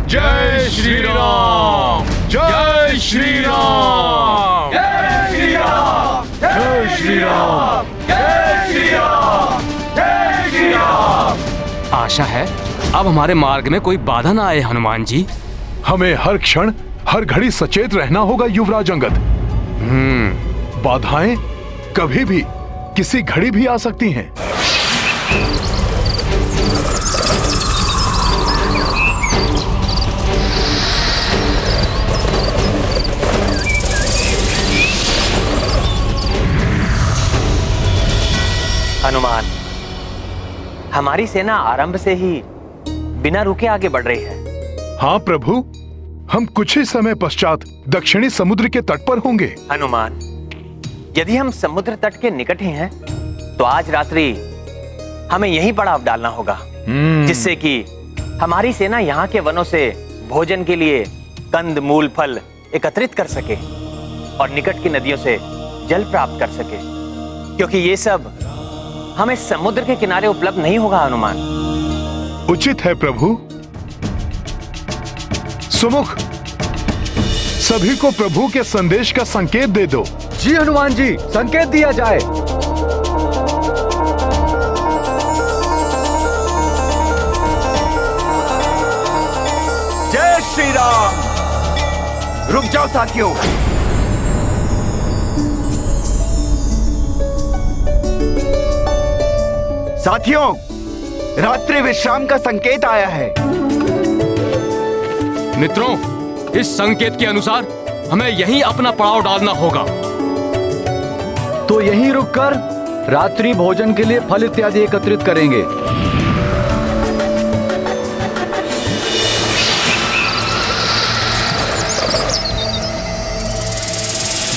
जय श्री राम, जय श्री राम, जय श्री राम, जय श्री राम, जय श्री राम, जय श्री राम। आशा है अब हमारे मार्ग में कोई बाधा ना आए हनुमान जी। हमें हर क्षण हर घड़ी सचेत रहना होगा युवराज अंगद। बाधाएं कभी भी किसी घड़ी भी आ सकती हैं। हनुमान, हमारी सेना आरंभ से ही बिना रुके आगे बढ़ रही है। हाँ प्रभु, हम कुछ ही समय पश्चात दक्षिणी समुद्र के तट पर होंगे। हनुमान, यदि हम समुद्र तट के निकट ही हैं, तो आज रात्रि हमें यहीं पड़ाव डालना होगा, जिससे कि हमारी सेना यहाँ के वनों से भोजन के लिए कंद मूल फल एकत्रित कर सके और निकट की नदियों से जल प्राप्त कर सके, क्योंकि ये सब हमें समुद्र के किनारे उपलब्ध नहीं होगा। हनुमान, उचित है प्रभु। सुमुख, सभी को प्रभु के संदेश का संकेत दे दो। जी हनुमान जी, संकेत दिया जाए। जय श्री राम। रुक जाओ साथियों। साथियों, रात्रि विश्राम का संकेत आया है। मित्रों, इस संकेत के अनुसार हमें यहीं अपना पड़ाव डालना होगा। तो यहीं रुककर रात्रि भोजन के लिए फल इत्यादि एकत्रित करेंगे।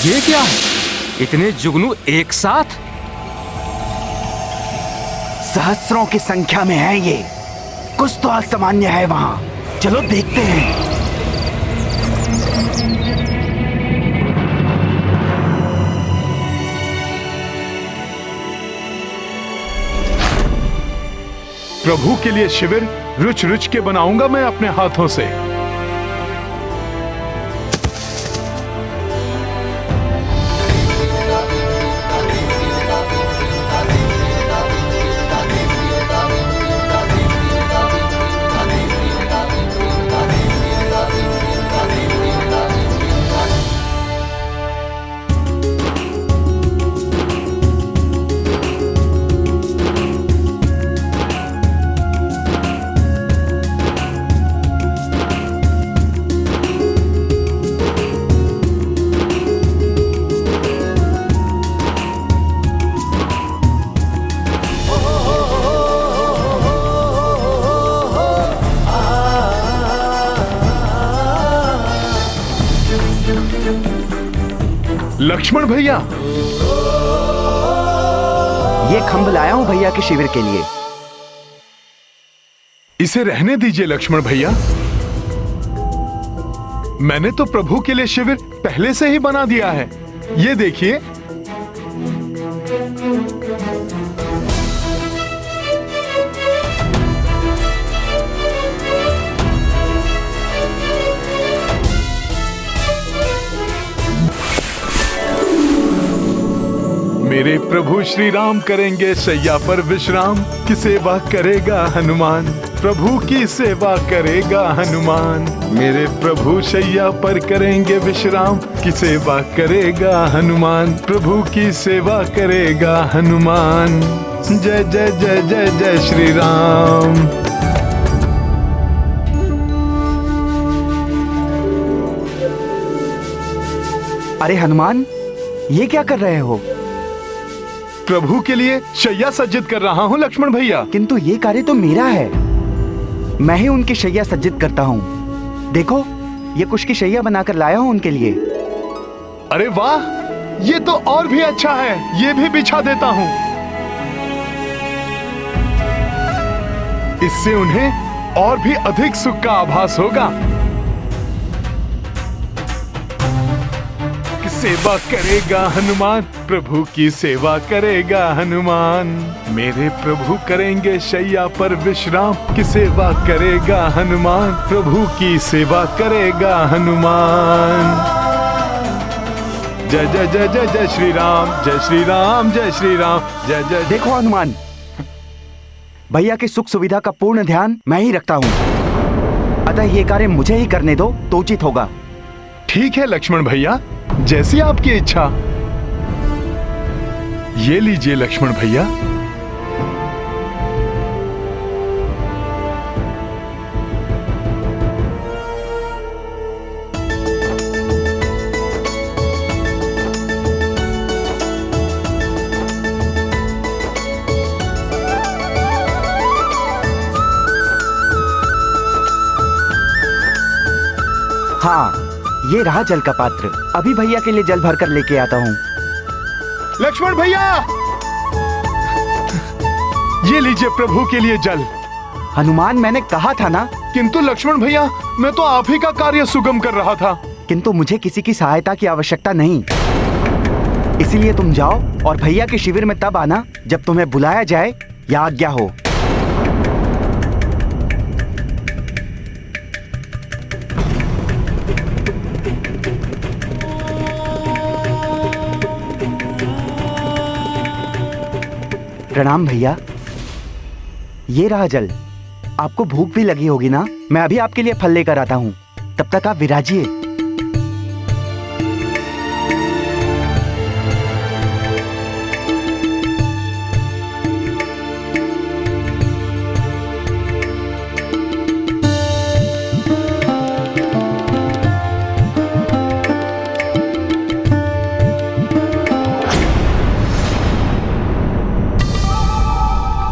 ये क्या है? इतने जुगनू एक साथ? सहस्रों की संख्या में है ये। कुछ तो असामान्य है वहां। चलो देखते हैं। प्रभु के लिए शिविर रुच रुच के बनाऊंगा मैं अपने हाथों से। लक्ष्मण भैया, ये खंभ लाया हूं भैया के शिविर के लिए। इसे रहने दीजिए लक्ष्मण भैया। मैंने तो प्रभु के लिए शिविर पहले से ही बना दिया है। ये देखिए। मेरे प्रभु श्री राम करेंगे शैया पर विश्राम, की सेवा करेगा हनुमान, प्रभु की सेवा करेगा हनुमान। मेरे प्रभु शैया पर करेंगे विश्राम, की सेवा करेगा हनुमान, प्रभु की सेवा करेगा हनुमान। जय जय जय जय जय श्री राम। अरे हनुमान, ये क्या कर रहे हो? प्रभु के लिए शैया सज्जित कर रहा हूँ लक्ष्मण भैया। किंतु ये कार्य तो मेरा है। मैं ही उनकी शैया सज्जित करता हूँ। देखो, ये कुश की शैया बनाकर लाया हूँ उनके लिए। अरे वाह, ये तो और भी अच्छा है। ये भी बिछा देता हूँ। इससे उन्हें और भी अधिक सुख का आभास होगा। सेवा करेगा हनुमान, प्रभु की सेवा करेगा हनुमान। मेरे प्रभु करेंगे शैया पर विश्राम, की सेवा करेगा हनुमान, प्रभु की सेवा करेगा हनुमान। जय जय जय जय जय श्री राम, जय श्री राम, जय श्री राम, जय जय। देखो हनुमान, भैया की सुख सुविधा का पूर्ण ध्यान मैं ही रखता हूँ, अतः ये कार्य मुझे ही करने दो तो उचित होगा। ठीक है लक्ष्मण भैया, जैसी आपकी इच्छा। ये लीजिए लक्ष्मण भैया। हाँ, ये रहा जल का पात्र, अभी भैया के लिए जल भरकर लेके आता हूँ। लक्ष्मण भैया, ये लीजिए प्रभु के लिए जल। हनुमान, मैंने कहा था ना। किंतु लक्ष्मण भैया, मैं तो आप ही का कार्य सुगम कर रहा था। किंतु मुझे किसी की सहायता की आवश्यकता नहीं, इसीलिए तुम जाओ और भैया के शिविर में तब आना जब तुम्हें बुलाया जाए या आज्ञा हो। प्रणाम भैया, ये रहा जल। आपको भूख भी लगी होगी ना, मैं अभी आपके लिए फल लेकर आता हूँ, तब तक आप विराजिए।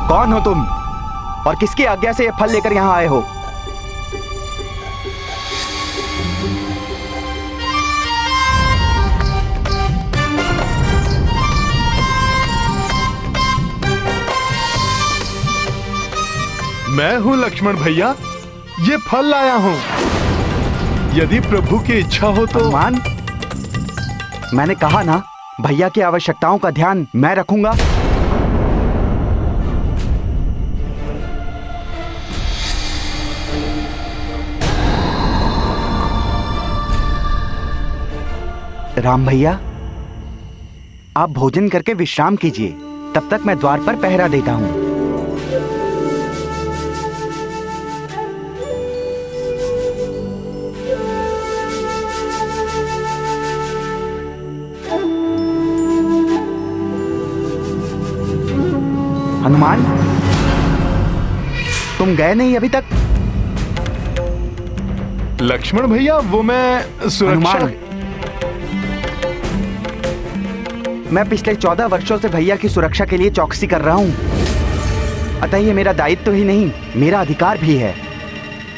कौन हो तुम और किसकी आज्ञा से ये फल लेकर यहां आए हो? मैं हूं लक्ष्मण भैया, ये फल लाया हूं। यदि प्रभु की इच्छा हो तो। हनुमान, मैंने कहा ना, भैया की आवश्यकताओं का ध्यान मैं रखूंगा। राम भैया, आप भोजन करके विश्राम कीजिए, तब तक मैं द्वार पर पहरा देता हूं। हनुमान, तुम गए नहीं अभी तक? लक्ष्मण भैया, वो मैं सुरक्षा। हनुमान, मैं पिछले 14 वर्षों से भैया की सुरक्षा के लिए चौकसी कर रहा हूं, अतः ये मेरा दायित्व ही नहीं, मेरा अधिकार भी है।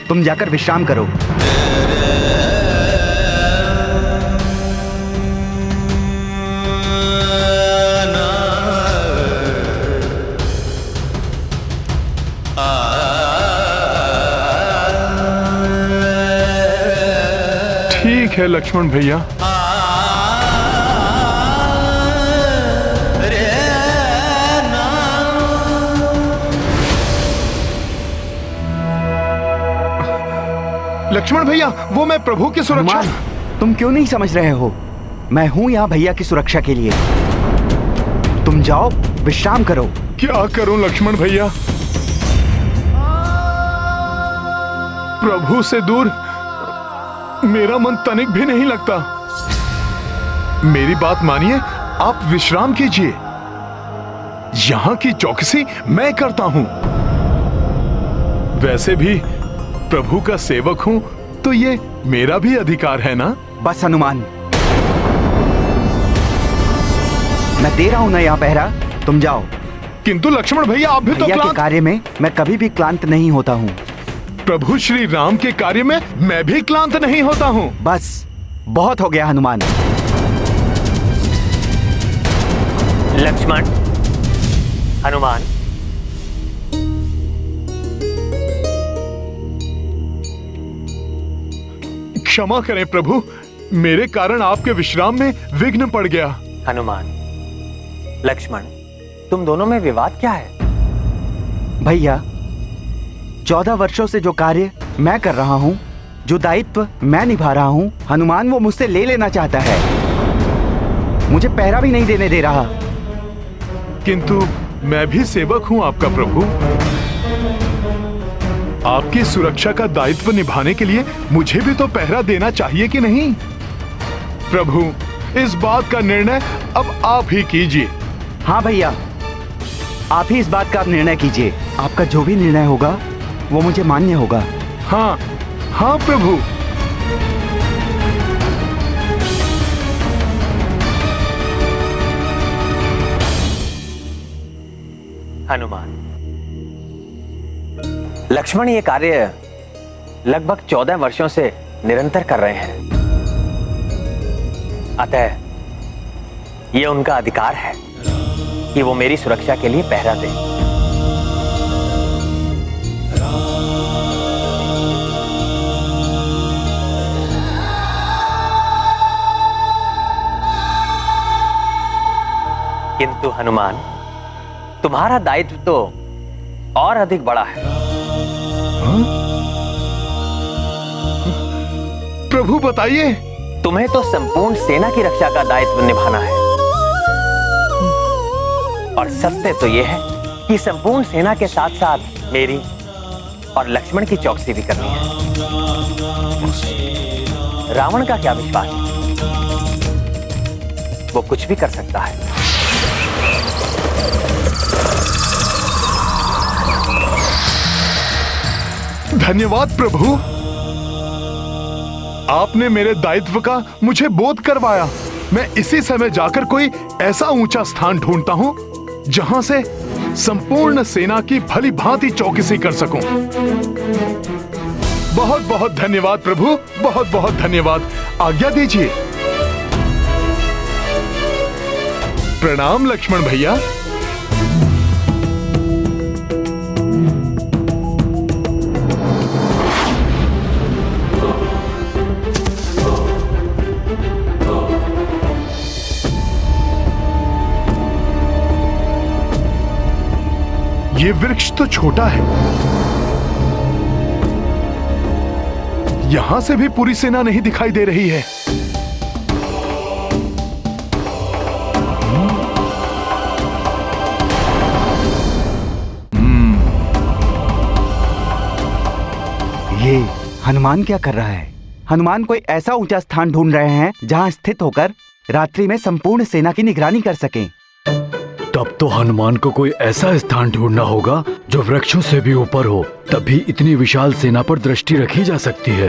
तुम जाकर विश्राम करो। ठीक है लक्ष्मण भैया। लक्ष्मण भैया, वो मैं प्रभु की सुरक्षा। हनुमान, तुम क्यों नहीं समझ रहे हो? मैं हूं यहां भैया की सुरक्षा के लिए। तुम जाओ, विश्राम करो। क्या करूं लक्ष्मण भैया, प्रभु से दूर मेरा मन तनिक भी नहीं लगता। मेरी बात मानिए, आप विश्राम कीजिए। यहां की चौकसी मैं करता हूं। वैसे भी प्रभु का सेवक हूं, तो ये मेरा भी अधिकार है ना। बस हनुमान, मैं दे रहा हूं ना यहाँ पहरा, तुम जाओ। किंतु लक्ष्मण भैया, आप भी तो भैया के क्लांत। कार्य में मैं कभी भी क्लांत नहीं होता हूँ। प्रभु श्री राम के कार्य में मैं भी क्लांत नहीं होता हूँ। बस बहुत हो गया हनुमान। लक्ष्मण, हनुमान, क्षमा करें प्रभु, मेरे कारण आपके विश्राम में विघ्न पड़ गया। हनुमान, लक्ष्मण, तुम दोनों में विवाद क्या है? भैया, 14 वर्षों से जो कार्य मैं कर रहा हूँ, जो दायित्व मैं निभा रहा हूँ, हनुमान वो मुझसे ले लेना चाहता है। मुझे पहरा भी नहीं देने दे रहा। किंतु मैं भी सेवक हूँ आपका प्रभु। आपकी सुरक्षा का दायित्व निभाने के लिए मुझे भी तो पहरा देना चाहिए कि नहीं? प्रभु, इस बात का निर्णय अब आप ही कीजिए। हाँ भैया, आप ही इस बात का निर्णय कीजिए। आपका जो भी निर्णय होगा वो मुझे मान्य होगा। हाँ हाँ प्रभु। हनुमान, लक्ष्मण ये कार्य लगभग 14 वर्षों से निरंतर कर रहे हैं, अतः ये उनका अधिकार है कि वो मेरी सुरक्षा के लिए पहरा दें। किंतु हनुमान, तुम्हारा दायित्व तो और अधिक बड़ा है। प्रभु बताइए। तुम्हें तो संपूर्ण सेना की रक्षा का दायित्व निभाना है, और सत्य तो यह है कि संपूर्ण सेना के साथ साथ मेरी और लक्ष्मण की चौकसी भी करनी है। रावण का क्या विश्वास है? वो कुछ भी कर सकता है। धन्यवाद प्रभु, आपने मेरे दायित्व का मुझे बोध करवाया। मैं इसी समय जाकर कोई ऐसा ऊंचा स्थान ढूंढता हूं जहां से संपूर्ण सेना की भली भांति चौकसी कर सकूं। बहुत बहुत धन्यवाद प्रभु, बहुत बहुत धन्यवाद। आज्ञा दीजिए। प्रणाम लक्ष्मण भैया। ये वृक्ष तो छोटा है, यहां से भी पूरी सेना नहीं दिखाई दे रही है। ये हनुमान क्या कर रहा है? हनुमान कोई ऐसा ऊंचा स्थान ढूंढ रहे हैं जहां स्थित होकर रात्रि में संपूर्ण सेना की निगरानी कर सकें। तब तो हनुमान को कोई ऐसा स्थान ढूंढना होगा जो वृक्षों से भी ऊपर हो, तभी इतनी विशाल सेना पर दृष्टि रखी जा सकती है।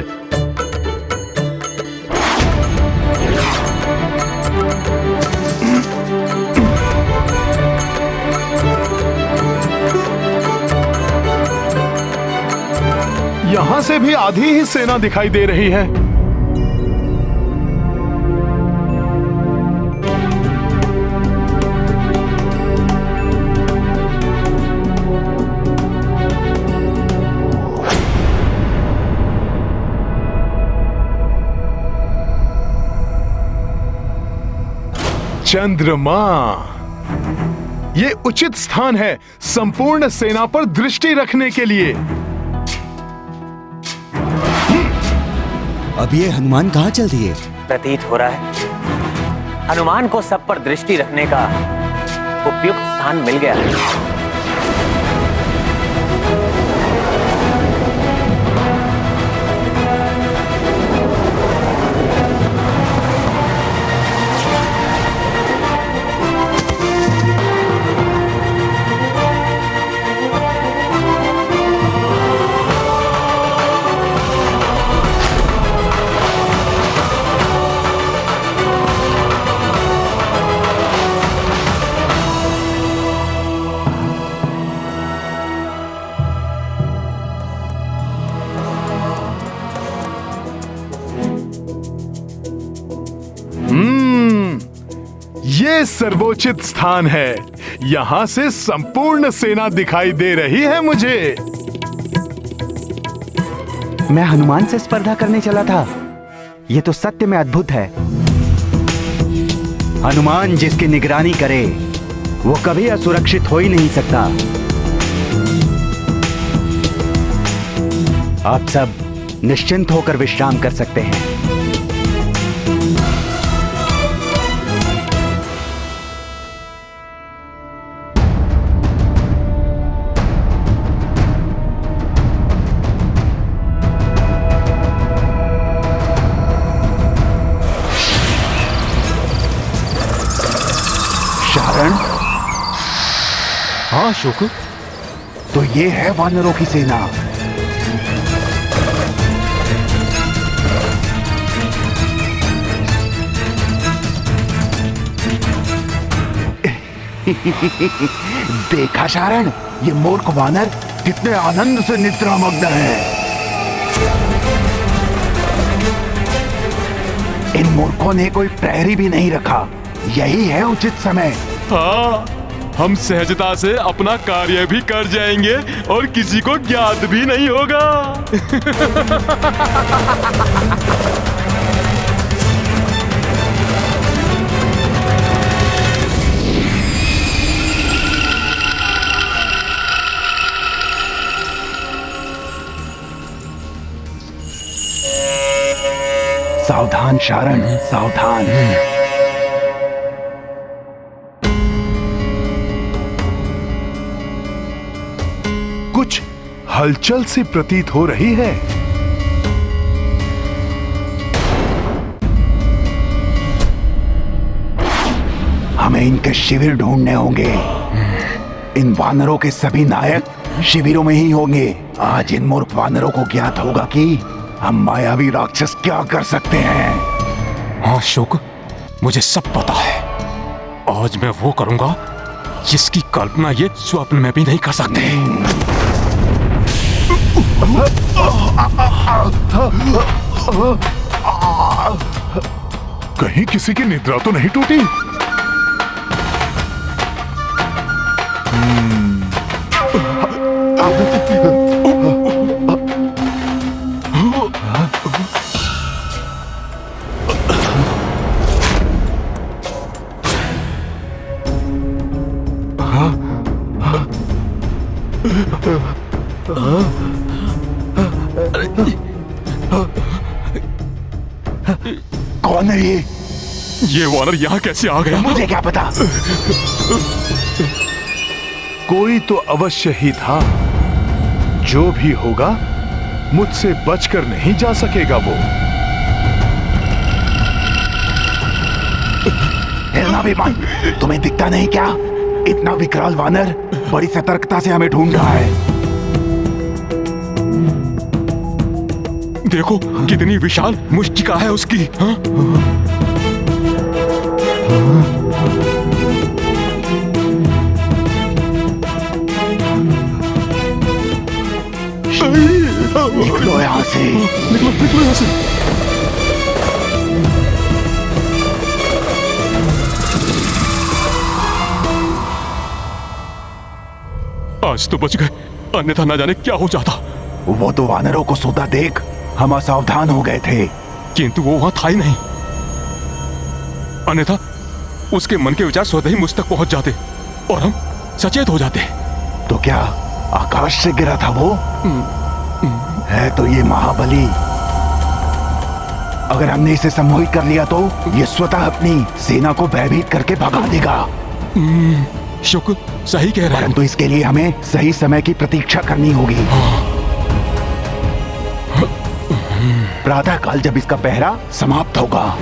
यहां से भी आधी ही सेना दिखाई दे रही है। चंद्रमा, ये उचित स्थान है संपूर्ण सेना पर दृष्टि रखने के लिए। अब ये हनुमान कहाँ चल दिए? प्रतीत हो रहा है हनुमान को सब पर दृष्टि रखने का उपयुक्त स्थान मिल गया है। ये सर्वोचित स्थान है, यहां से संपूर्ण सेना दिखाई दे रही है मुझे। मैं हनुमान से स्पर्धा करने चला था, ये तो सत्य में अद्भुत है। हनुमान जिसकी निगरानी करे वो कभी असुरक्षित हो ही नहीं सकता। आप सब निश्चिंत होकर विश्राम कर सकते हैं। शारण, हाँ शुक, तो ये है वानरों की सेना। देखा शारण, ये मूर्ख वानर कितने आनंद से निद्रामग्न है। इन मूर्खों ने कोई प्रहरी भी नहीं रखा। यही है उचित समय। हाँ, हम सहजता से अपना कार्य भी कर जाएंगे और किसी को ज्ञात भी नहीं होगा। सावधान शारण, सावधान। कुछ हलचल सी प्रतीत हो रही है। हमें इनके शिविर ढूंढने होंगे। इन वानरों के सभी नायक शिविरों में ही होंगे। आज इन मूर्ख वानरों को ज्ञात होगा कि हम मायावी राक्षस क्या कर सकते हैं। हाँ शुक, मुझे सब पता है। आज मैं वो करूंगा जिसकी कल्पना ये स्वप्न में भी नहीं कर सकते। कहीं किसी की निद्रा तो नहीं टूटी? कौन है ये? ये वानर यहाँ कैसे आ गया? मुझे क्या पता। कोई तो अवश्य ही था। जो भी होगा मुझसे बचकर नहीं जा सकेगा वो। हिलना भी बंद। तुम्हें दिखता नहीं क्या? इतना विकराल वानर बड़ी सतर्कता से हमें ढूंढ रहा है। देखो कितनी विशाल मुष्टिका है उसकी। हाँ? निकलो यहाँ से। निकलो यहाँ से। आज तो बच गए, अन्यथा न जाने क्या हो जाता। वो तो वानरों को सोता देख हम असावधान हो गए थे। किंतु वो वहां था ही नहीं, अन्यथा उसके मन के विचार स्वतः ही मुझ तक पहुंच जाते और हम सचेत हो जाते। तो क्या आकाश से गिरा था वो? है तो ये महाबली। अगर हमने इसे सम्मोहित कर लिया तो ये स्वतः अपनी सेना को भयभीत करके भगा देगा। शुक्र, सही कह रहे हैं। परंतु इसके लिए हमें सही समय की प्रतीक्षा करनी होगी। प्रातः काल जब इसका पहरा समाप्त होगा।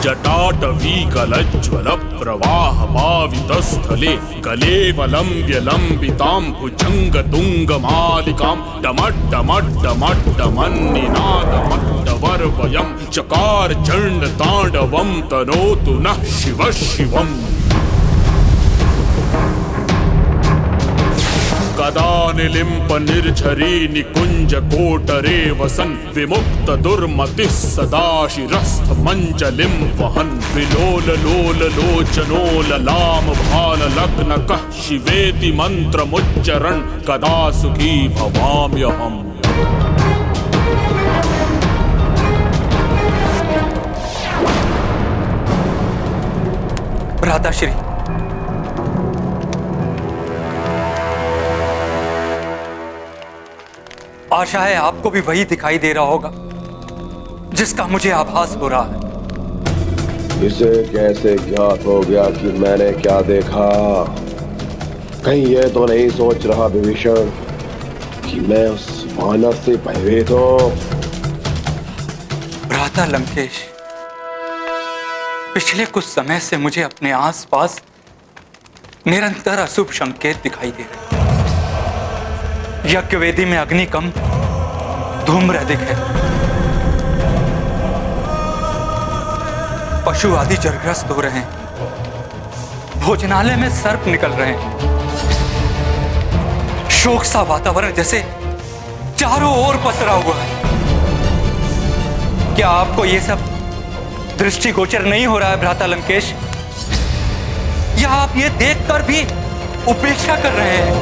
जटाटवीकलज्ज्वल प्रवाहमावितस्थले कलेवलम्ब्य लम्बितां भुजङ्गतुङ्गमालिकां डमड्डमड्डमड्डमन्निनादमड्डवर्वयं चकार चण्डताण्डवं तनोतु नः शिवः शिवम्। सदा निलिम्प निर्झरी निकुंज कोटरे वसन विमुक्त दुर्मति सदा शिरस्थ मंजलिम वहन विलोल लोल लोचनो ललाम भाल लग्न कः शिवेति मंत्र मुच्चरण कदा सुखी भवाम्यहम्। भ्राताश्री, आशा है आपको भी वही दिखाई दे रहा होगा जिसका मुझे आभास हो रहा है। इसे कैसे ज्ञात हो गया कि मैंने क्या देखा? कहीं यह तो नहीं सोच रहा विभीषण कि मैं उस वानर से भयभीत हूं? भ्राता लंकेश, पिछले कुछ समय से मुझे अपने आसपास निरंतर अशुभ संकेत दिखाई दे रहे हैं। यज्ञ वेदी में अग्नि कम, धूम्र अधिक है, पशु आदि जलग्रस्त हो रहे हैं, भोजनालय में सर्प निकल रहे हैं, शोक सा वातावरण जैसे चारों ओर पसरा हुआ है। क्या आपको यह सब दृष्टिगोचर नहीं हो रहा है भ्राता लंकेश? या आप ये देखकर भी उपेक्षा कर रहे हैं?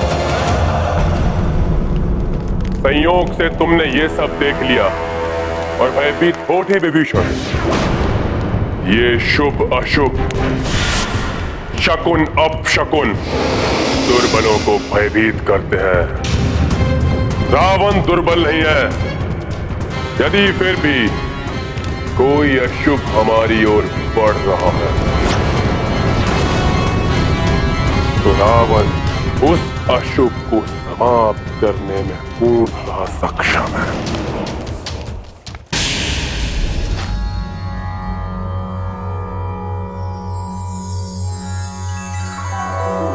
संयोग से तुमने ये सब देख लिया और भयभीत हो थे विभीषण। ये शुभ अशुभ, शकुन अपशकुन दुर्बलों को भयभीत करते हैं। रावण दुर्बल नहीं है। यदि फिर भी कोई अशुभ हमारी ओर बढ़ रहा है तो रावण उस अशुभ को समाप्त करने में पूर्णतः सक्षम है।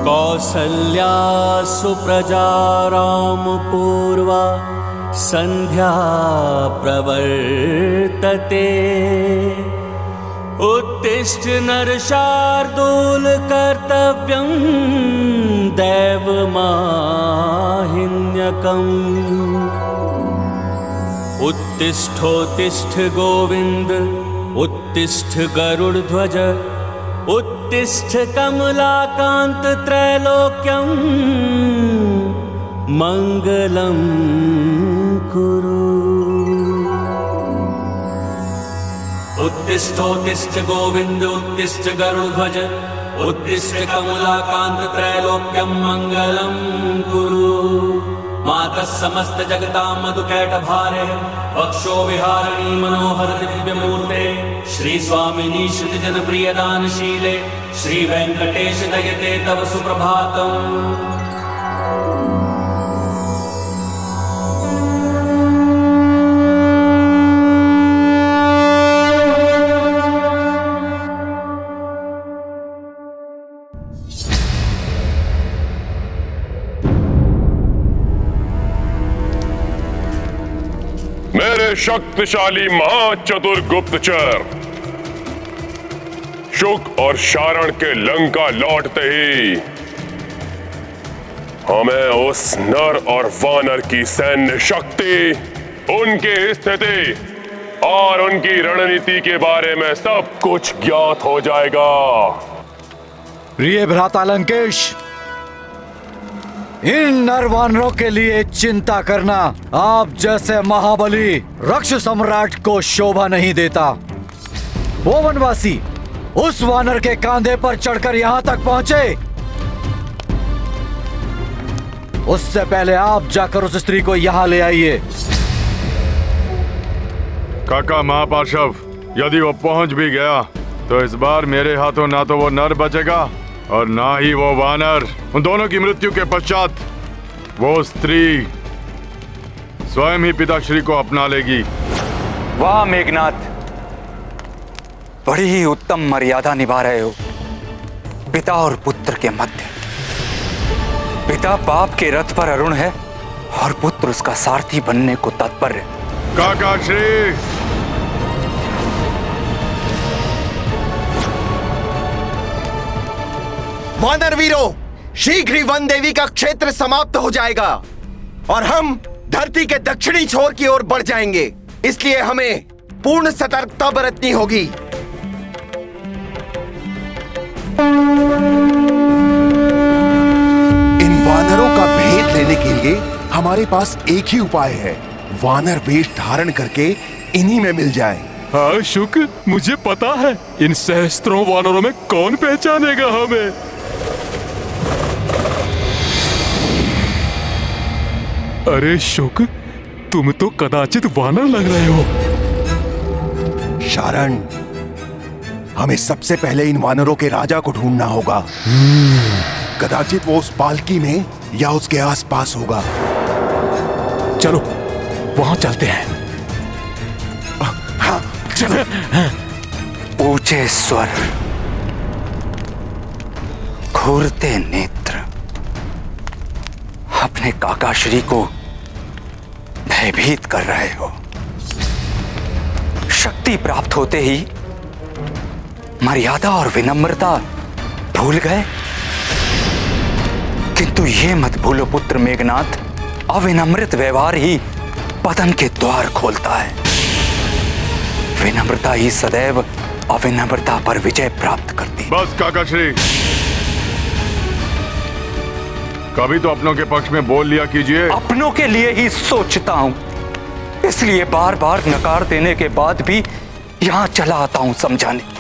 कौसल्या सुप्रजा राम पूर्वा संध्या प्रवर्तते उत्तिष्ठ नरशार्दूल कर्तव्यं दैवमाहिन्यकम् उत्तिष्ठोत्तिष्ठ गोविंद उत्तिष्ठ गरुड़ध्वज उत्तिष्ठ कमलाकांत त्रैलोक्यं मंगलम कुरु। उत्तिष्ठोत्तिष्ठ गोविंद उत्तिष्ठ गरुड़ध्वज उत्तिष्ठ कमलाकांत त्रैलोक्यं मंगलम कुरु। मातः समस्त जगतां मधुकैटभारे वक्षो विहारिणी मनोहर दिव्य मूर्ते श्री स्वामिनी श्रुति जन प्रिय दानशीले श्री वेंकटेश दयते तव सुप्रभातम्। मेरे शक्तिशाली महाचतुर गुप्तचर शुक और शारण के लंका लौटते ही हमें उस नर और वानर की सैन्य शक्ति, उनकी स्थिति और उनकी रणनीति के बारे में सब कुछ ज्ञात हो जाएगा। प्रिय भ्राता लंकेश, इन नरवानरों के लिए चिंता करना आप जैसे महाबली राक्षस सम्राट को शोभा नहीं देता। वो वनवासी उस वानर के कांधे पर चढ़कर यहाँ तक पहुंचे, उससे पहले आप जाकर उस स्त्री को यहाँ ले आइए। काका महापार्शव, यदि वो पहुंच भी गया तो इस बार मेरे हाथों ना तो वो नर बचेगा और ना ही वो वानर। उन दोनों की मृत्यु के पश्चात वो स्त्री स्वयं ही पिताश्री को अपना लेगी। वाह मेघनाथ, बड़ी ही उत्तम मर्यादा निभा रहे हो पिता और पुत्र के मध्य। पिता बाप के रथ पर अरुण है और पुत्र उसका सारथी बनने को तत्पर है। काका श्री, वानर वीरों, शीघ्र ही वन देवी का क्षेत्र समाप्त हो जाएगा और हम धरती के दक्षिणी छोर की ओर बढ़ जाएंगे। इसलिए हमें पूर्ण सतर्कता बरतनी होगी। इन वानरों का भेद लेने के लिए हमारे पास एक ही उपाय है, वानर वेश धारण करके इन्हीं में मिल जाए। हाँ शुक्र, मुझे पता है इन सहस्त्रों वानरों में कौन पहचानेगा हमें। अरे शुक्र, तुम तो कदाचित वानर लग रहे हो। शारण, हमें सबसे पहले इन वानरों के राजा को ढूंढना होगा। कदाचित वो उस पालकी में या उसके आसपास होगा। चलो वहां चलते हैं। हाँ चलो। ऊंचे स्वर, घूरते नेत्र, अपने काकाश्री को भयभीत कर रहे हो। शक्ति प्राप्त होते ही मर्यादा और विनम्रता भूल गए। किंतु ये मत भूलो पुत्र मेघनाथ, अविनम्रित व्यवहार ही पतन के द्वार खोलता है। विनम्रता ही सदैव अविनम्रता पर विजय प्राप्त करती। बस काकाश्री, कभी तो अपनों के पक्ष में बोल लिया कीजिए। अपनों के लिए ही सोचता हूं, इसलिए बार बार नकार देने के बाद भी यहां चला आता हूं समझाने।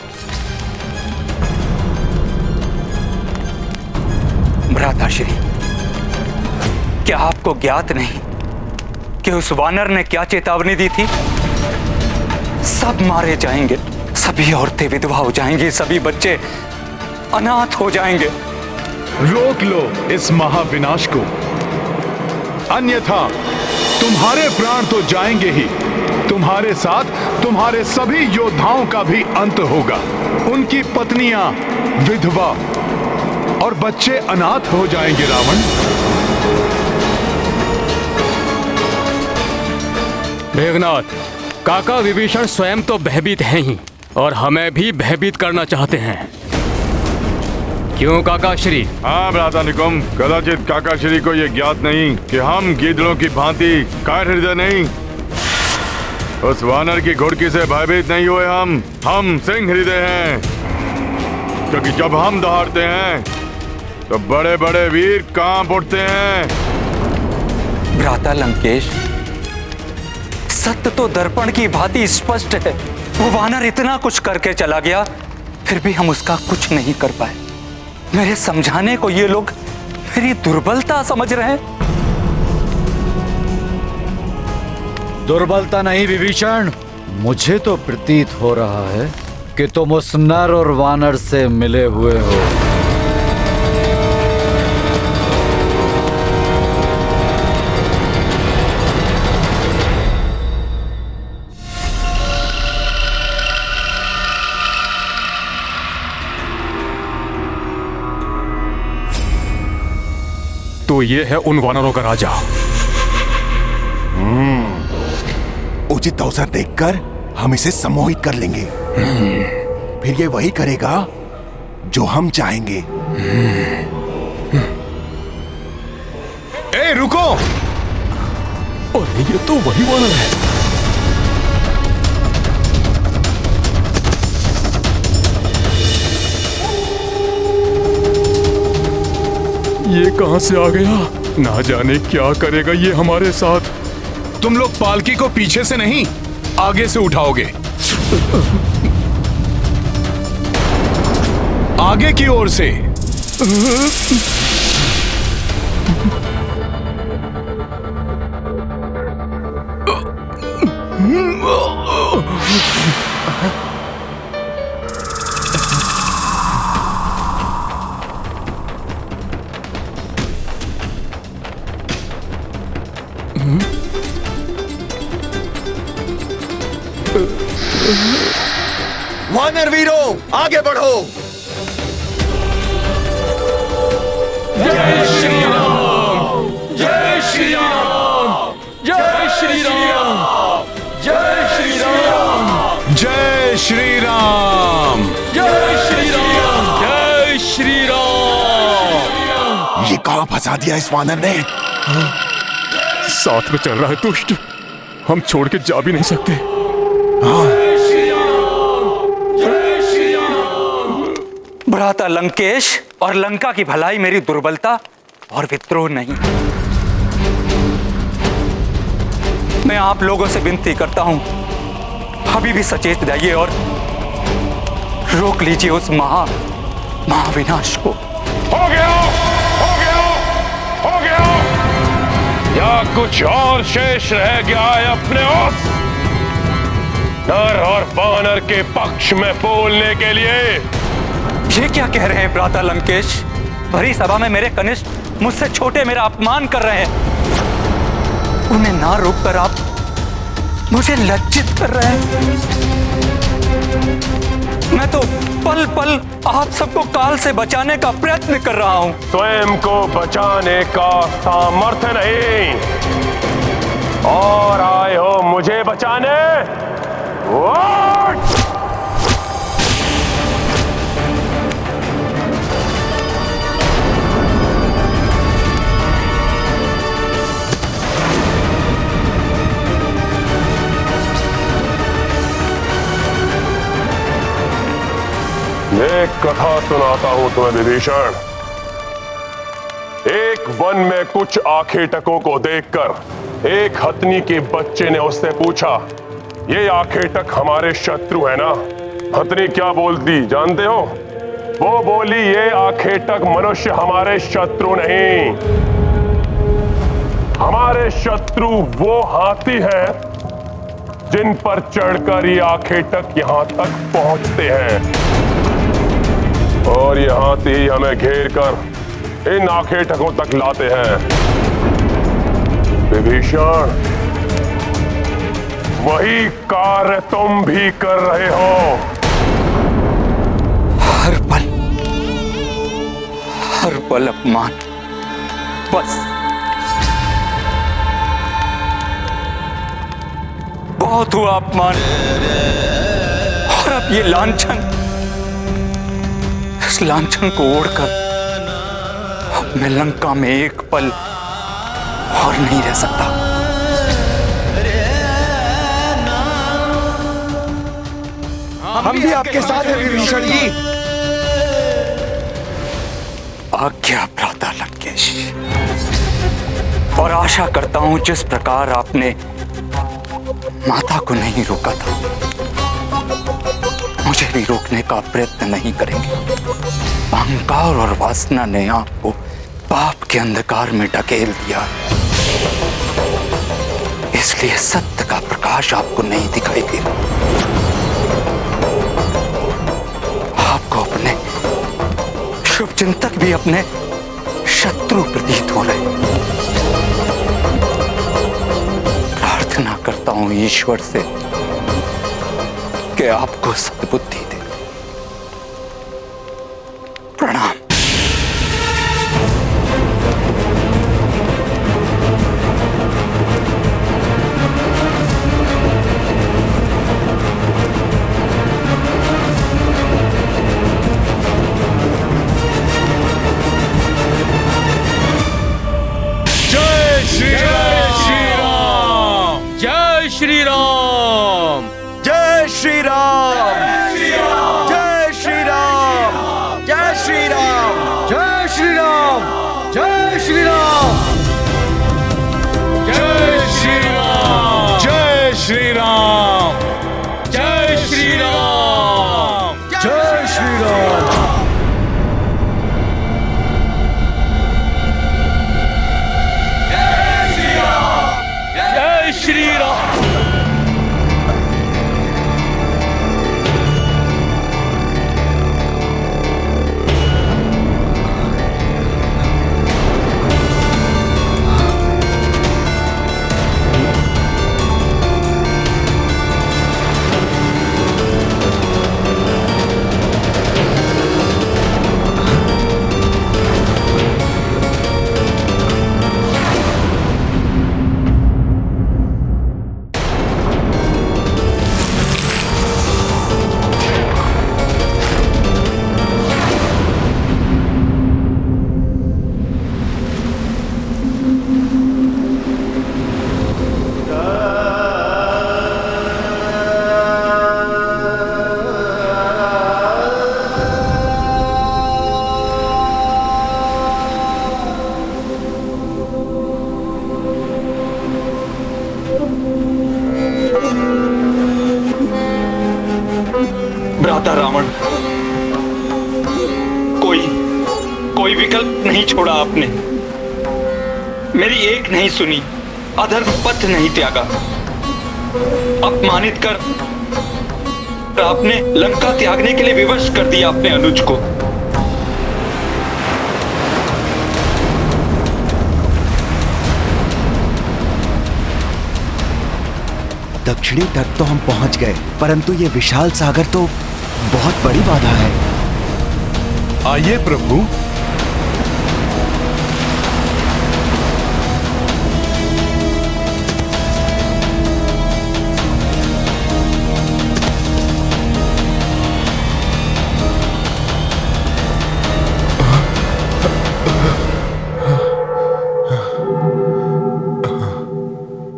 भ्राताश्री, क्या आपको ज्ञात नहीं कि उस वानर ने क्या चेतावनी दी थी? सब मारे जाएंगे, सभी औरतें विधवा हो जाएंगी, सभी बच्चे अनाथ हो जाएंगे। रोक लो इस महाविनाश को, अन्यथा तुम्हारे प्राण तो जाएंगे ही, तुम्हारे साथ तुम्हारे सभी योद्धाओं का भी अंत होगा। उनकी पत्नियां विधवा और बच्चे अनाथ हो जाएंगे। रावण, मेघनाथ, काका विभीषण स्वयं तो भयभीत हैं ही और हमें भी भयभीत करना चाहते हैं। क्यों काकाश्री? हाँ भ्राता निकुंभ, कदाचित काकाश्री को यह ज्ञात नहीं कि हम गीदड़ों की भांति कायर हृदय नहीं, उस वानर की घुड़की से भयभीत नहीं हुए। हम सिंह हृदय हैं, क्योंकि जब हम दहाड़ते हैं तो बड़े बड़े वीर कांप उठते हैं। भ्राता लंकेश, सत्य तो दर्पण की भांति स्पष्ट है। वो वानर इतना कुछ करके चला गया, फिर भी हम उसका कुछ नहीं कर पाए। मेरे समझाने को ये लोग मेरी दुर्बलता समझ रहे हैं। दुर्बलता नहीं विभीषण, मुझे तो प्रतीत हो रहा है कि तुम उस नर और वानर से मिले हुए हो। तो ये है उन वानरों का राजा। उचित अवसर देखकर हम इसे सम्मोहित कर लेंगे। फिर ये वही करेगा जो हम चाहेंगे। ए रुको! अरे ये तो वही वानर है। ये कहां से आ गया? ना जाने क्या करेगा ये हमारे साथ। तुम लोग पालकी को पीछे से नहीं, आगे से उठाओगे। आगे की ओर से। वानर वीरों, आगे बढ़ो। जय श्री राम, जय श्री राम, जय श्री राम, जय श्री राम, जय श्री राम, जय श्री राम, जय श्री राम। कहां फंसा दिया इस वानर ने? साथ में चल रहा है दुष्ट, हम छोड़ के जा भी नहीं सकते। भ्राता लंकेश और लंका की भलाई मेरी दुर्बलता और विद्रोह नहीं। मैं आप लोगों से विनती करता हूं, अभी भी सचेत जाइए और रोक लीजिए उस महाविनाश को। हो गया, हो गया, हो गया। या कुछ और शेष रह गया है अपने उस नर और वानर के पक्ष में बोलने के लिए? ये क्या कह रहे हैं भ्राता लंकेश? भरी सभा में मेरे कनिष्ठ मुझसे छोटे मेरा अपमान कर रहे हैं। उन्हें ना रोककर आप मुझे लज्जित कर रहे हैं। मैं तो पल पल आप सबको काल से बचाने का प्रयत्न कर रहा हूं। स्वयं को बचाने का सामर्थ्य नहीं और आए हो मुझे बचाने? What? एक कथा सुनाता हूं तुम्हें विभीषण। एक वन में कुछ आखेटकों को देखकर एक हथनी के बच्चे ने उससे पूछा, ये आखेटक हमारे शत्रु है ना? हथनी क्या बोलती जानते हो? वो बोली, ये आखेटक मनुष्य हमारे शत्रु नहीं, हमारे शत्रु वो हाथी हैं जिन पर चढ़कर ये आखेटक यहां तक पहुंचते हैं और ये हाथी ही हमें घेर कर इन आखेटकों तक लाते हैं। विभीषण, वही कार्य तुम भी कर रहे हो। हर पल अपमान, बस बहुत हुआ अपमान। और अब ये लांछन, इस लांछन को ओढ़कर अब मैं लंका में एक पल और नहीं रह सकता। हम भी आपके साथ हैं विभीषण जी। आज्ञा भ्राता लंकेश। और आशा करता हूं जिस प्रकार आपने माता को नहीं रोका था, मुझे भी रोकने का प्रयत्न नहीं करेंगे। अहंकार और वासना ने आपको पाप के अंधकार में ढकेल दिया, इसलिए सत्य का प्रकाश आपको नहीं दिखाई दे रहा। आपको अपने शुभचिंतक भी अपने शत्रु प्रतीत हो रहे। प्रार्थना करता हूं ईश्वर से कि आपको सद्बुद्धि दे। प्रणाम। जय श्री राम, जय श्री राम, जय श्री राम, जय श्री राम, जय श्री राम, जय श्री राम, जय श्री राम, जय श्री राम, जय श्री राम, जय श्री राम, जय श्री राम। जय श्री राम। भ्राता रावण, कोई विकल्प नहीं छोड़ा आपने। मेरी एक नहीं सुनी, अधर्म पथ नहीं त्यागा। अपमानित कर आपने लंका त्यागने के लिए विवश कर दिया अपने अनुज को। दक्षिणी तट तो हम पहुंच गए, परंतु ये विशाल सागर तो बहुत बड़ी बाधा है। आइए प्रभु।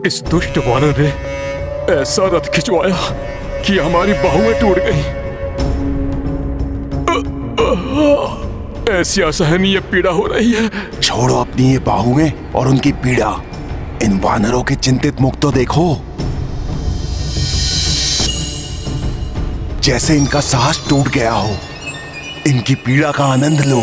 इस दुष्ट वानर ने ऐसा रथ खिंचवाया कि हमारी बाहुएं टूट गई। ऐसी असहनीय पीड़ा हो रही है। छोड़ो अपनी ये बाहुएं और उनकी पीड़ा। इन वानरों के चिंतित मुख तो देखो, जैसे इनका साहस टूट गया हो। इनकी पीड़ा का आनंद लो।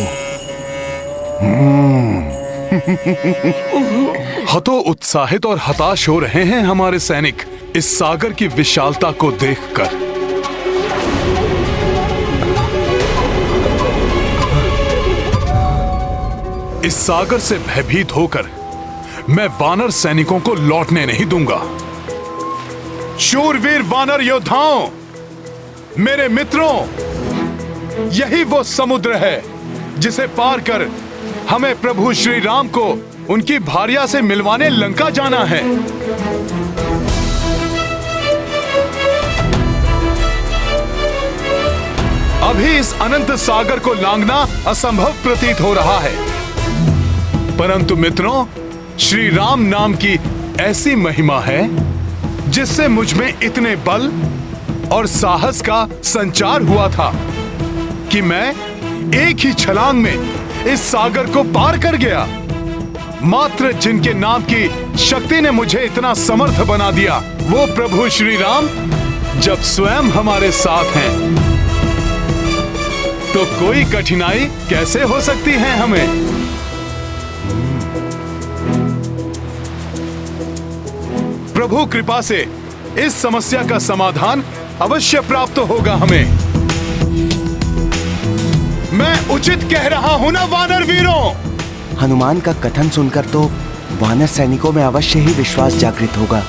हतो उत्साहित और हताश हो रहे हैं हमारे सैनिक इस सागर की विशालता को देखकर। इस सागर से भयभीत होकर मैं वानर सैनिकों को लौटने नहीं दूंगा। शूरवीर वानर योद्धाओं, मेरे मित्रों, यही वो समुद्र है जिसे पार कर हमें प्रभु श्री राम को उनकी भार्या से मिलवाने लंका जाना है। अभी इस अनंत सागर को लांघना असंभव प्रतीत हो रहा है, परंतु मित्रों, श्री राम नाम की ऐसी महिमा है जिससे मुझ में इतने बल और साहस का संचार हुआ था कि मैं एक ही छलांग में इस सागर को पार कर गया। मात्र जिनके नाम की शक्ति ने मुझे इतना समर्थ बना दिया, वो प्रभु श्री राम जब स्वयं हमारे साथ हैं, तो कोई कठिनाई कैसे हो सकती है हमें। प्रभु कृपा से इस समस्या का समाधान अवश्य प्राप्त होगा हमें। मैं उचित कह रहा हूं ना वानर वीरों? हनुमान का कथन सुनकर तो वानर सैनिकों में अवश्य ही विश्वास जागृत होगा।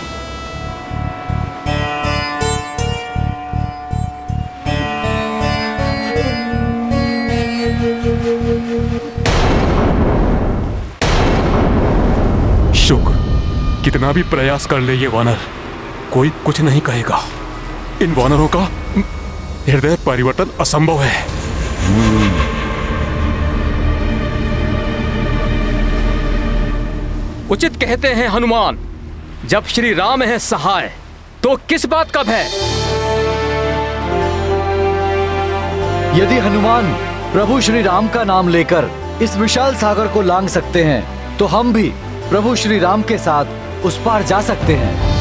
शुक्र, कितना भी प्रयास कर ले ये वानर, कोई कुछ नहीं कहेगा। इन वानरों का हृदय परिवर्तन असंभव है। उचित कहते हैं हनुमान, जब श्री राम है सहाय तो किस बात का भय। यदि हनुमान प्रभु श्री राम का नाम लेकर इस विशाल सागर को लांघ सकते हैं, तो हम भी प्रभु श्री राम के साथ उस पार जा सकते हैं।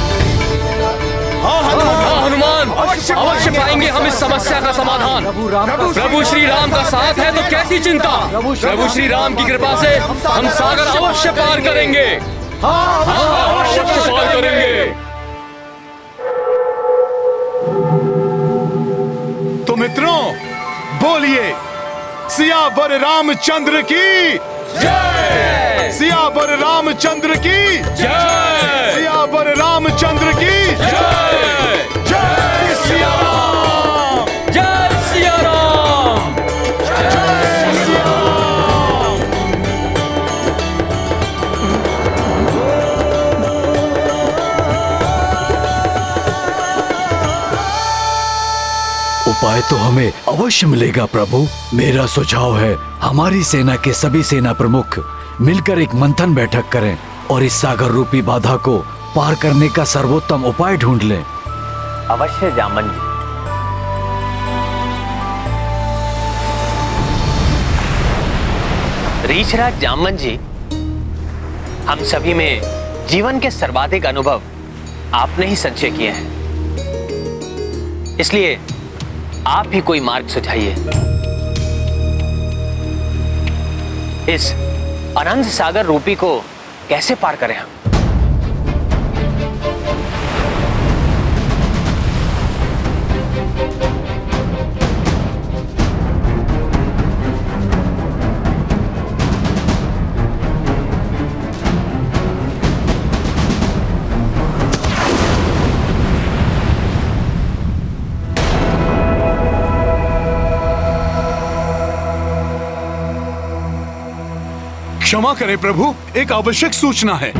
हाँ हनुमान, अवश्य पाएंगे हम इस समस्या का समाधान। प्रभु श्री राम का साथ है तो कैसी चिंता। प्रभु श्री राम की कृपा से हम सागर अवश्य पार करेंगे। अवश्य पार करेंगे। तो मित्रों, बोलिए सियावर रामचंद्र की जय। सियावर रामचंद्र की जय। सियावर रामचंद्र की जय। जय सिया राम। जय सिया राम। जय सिया राम। उपाय तो हमें अवश्य मिलेगा प्रभु। मेरा सुझाव है, हमारी सेना के सभी सेना प्रमुख मिलकर एक मंथन बैठक करें और इस सागर रूपी बाधा को पार करने का सर्वोत्तम उपाय ढूंढ लें। अवश्य जामन जी। रीछराज जामन जी, हम सभी में जीवन के सर्वाधिक अनुभव आपने ही संचय किए हैं, इसलिए आप ही कोई मार्ग सुझाइए। इस अनंत सागर रूपी को कैसे पार करें हम? क्षमा करें प्रभु, एक आवश्यक सूचना है।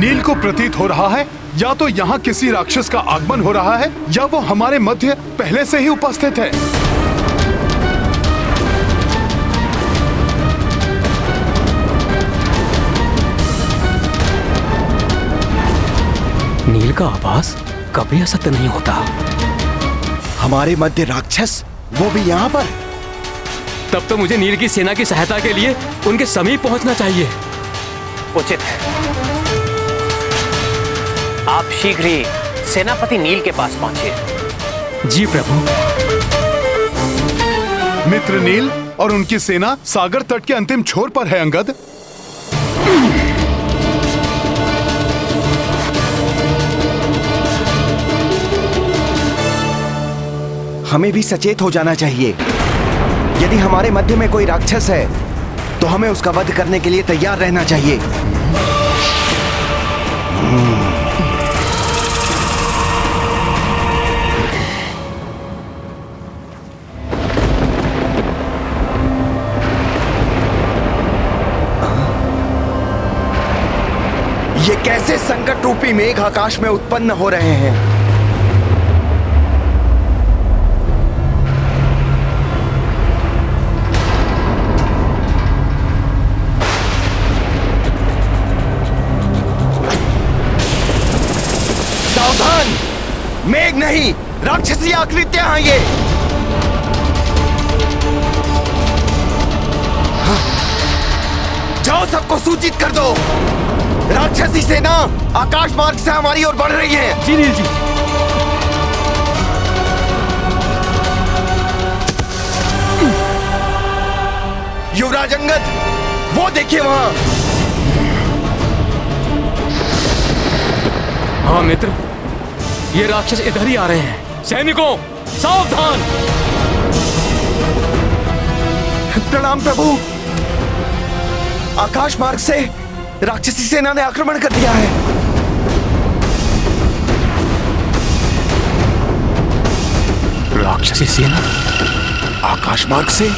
नील को प्रतीत हो रहा है या तो यहाँ किसी राक्षस का आगमन हो रहा है या वो हमारे मध्य पहले से ही उपस्थित है। नील का आभास कभी असत्य नहीं होता। हमारे मध्य राक्षस, वो भी यहाँ पर? तब तो मुझे नील की सेना की सहायता के लिए उनके समीप पहुंचना चाहिए। उचित है। आप शीघ्र ही सेनापति नील के पास पहुंचिए। जी प्रभु। मित्र नील और उनकी सेना सागर तट के अंतिम छोर पर है अंगद। हमें भी सचेत हो जाना चाहिए। यदि हमारे मध्य में कोई राक्षस है तो हमें उसका वध करने के लिए तैयार रहना चाहिए। ये कैसे संकट रूपी मेघ आकाश में उत्पन्न हो रहे हैं? मेघ नहीं, राक्षसी आकृतियां हैं ये। जाओ, सबको सूचित कर दो। राक्षसी सेना आकाश मार्ग से हमारी ओर बढ़ रही है। जी नील जी। युवराज अंगद, वो देखिए वहां। हाँ मित्र, ये राक्षस इधर ही आ रहे हैं। सैनिकों, सावधान! प्रणाम प्रभु। आकाश मार्ग से राक्षसी सेना ने आक्रमण कर दिया है। राक्षसी सेना आकाश मार्ग से?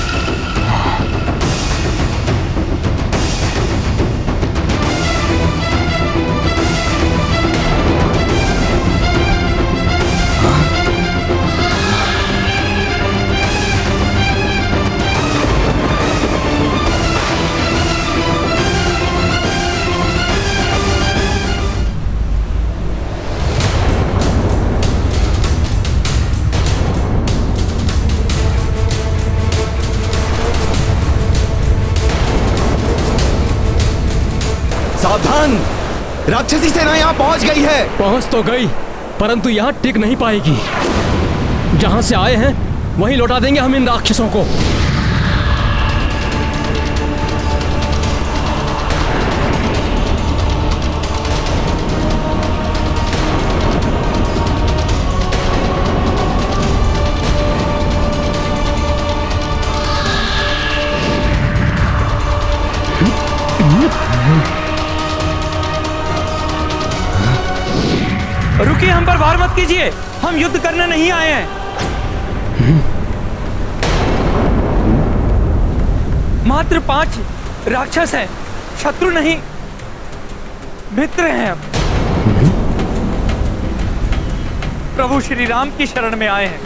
सावधान! राक्षसी सेना यहाँ पहुंच गई है। पहुंच तो गई, परंतु यहाँ टिक नहीं पाएगी। जहां से आए हैं वहीं लौटा देंगे हम इन राक्षसों को। रुकिए, हम पर वार मत कीजिए। हम युद्ध करने नहीं आए हैं। मात्र 5 राक्षस हैं, शत्रु नहीं, मित्र हैं हम। प्रभु श्री राम की शरण में आए हैं।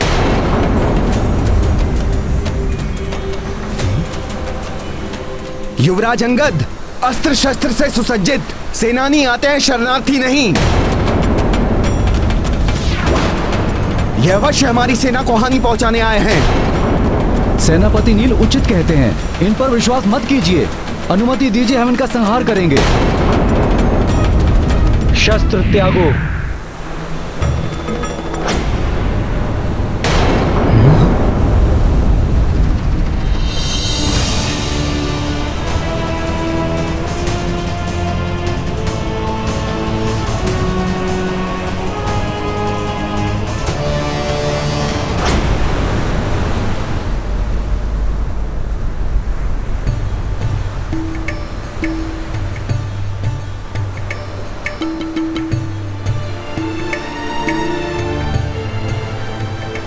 युवराज अंगद, अस्त्र शस्त्र से सुसज्जित सेनानी आते हैं, शरणार्थी नहीं। यह अवश्य हमारी सेना को हानि पहुंचाने आए हैं। सेनापति नील उचित कहते हैं, इन पर विश्वास मत कीजिए। अनुमति दीजिए, हम इनका संहार करेंगे। शस्त्र त्यागो।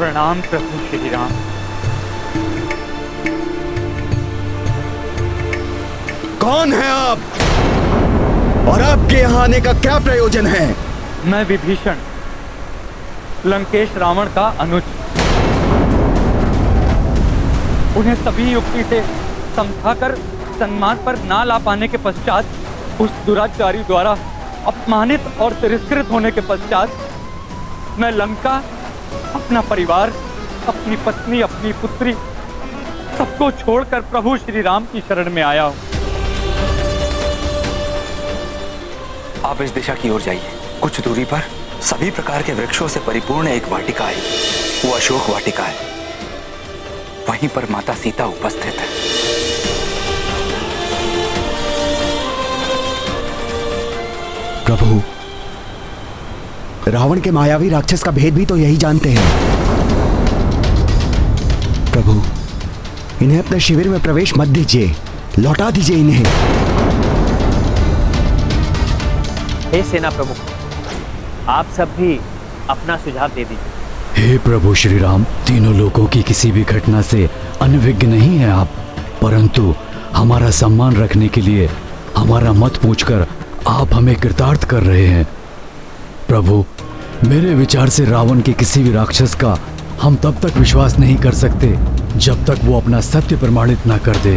प्रणाम प्रभु श्री राम। कौन है आप और आपके यहाँ आने का क्या प्रयोजन है? मैं विभीषण, लंकेश रावण का अनुज। उन्हें सभी युक्ति से समझाकर सम्मान पर ना ला पाने के पश्चात उस दुराचारी द्वारा अपमानित और तिरस्कृत होने के पश्चात मैं लंका, अपना परिवार, अपनी पत्नी, अपनी पुत्री सबको छोड़कर प्रभु श्री राम की शरण में आया हूं। आप इस दिशा की ओर जाइए। कुछ दूरी पर सभी प्रकार के वृक्षों से परिपूर्ण एक वाटिका है। वो अशोक वाटिका है। वहीं पर माता सीता उपस्थित है। प्रभु, रावण के मायावी राक्षस का भेद भी तो यही जानते हैं। प्रभु, इन्हें अपने शिविर में प्रवेश मत दीजिए, लौटा दीजिए इन्हें। हे सेना प्रमुख, आप सब भी अपना सुझाव दे दीजिए। हे प्रभु श्री राम, तीनों लोगों की किसी भी घटना से अनभिज्ञ नहीं है आप, परंतु हमारा सम्मान रखने के लिए हमारा मत पूछकर आप हमें कृतार्थ कर रहे हैं। प्रभु, मेरे विचार से रावण के किसी भी राक्षस का हम तब तक विश्वास नहीं कर सकते जब तक वो अपना सत्य प्रमाणित ना कर दे।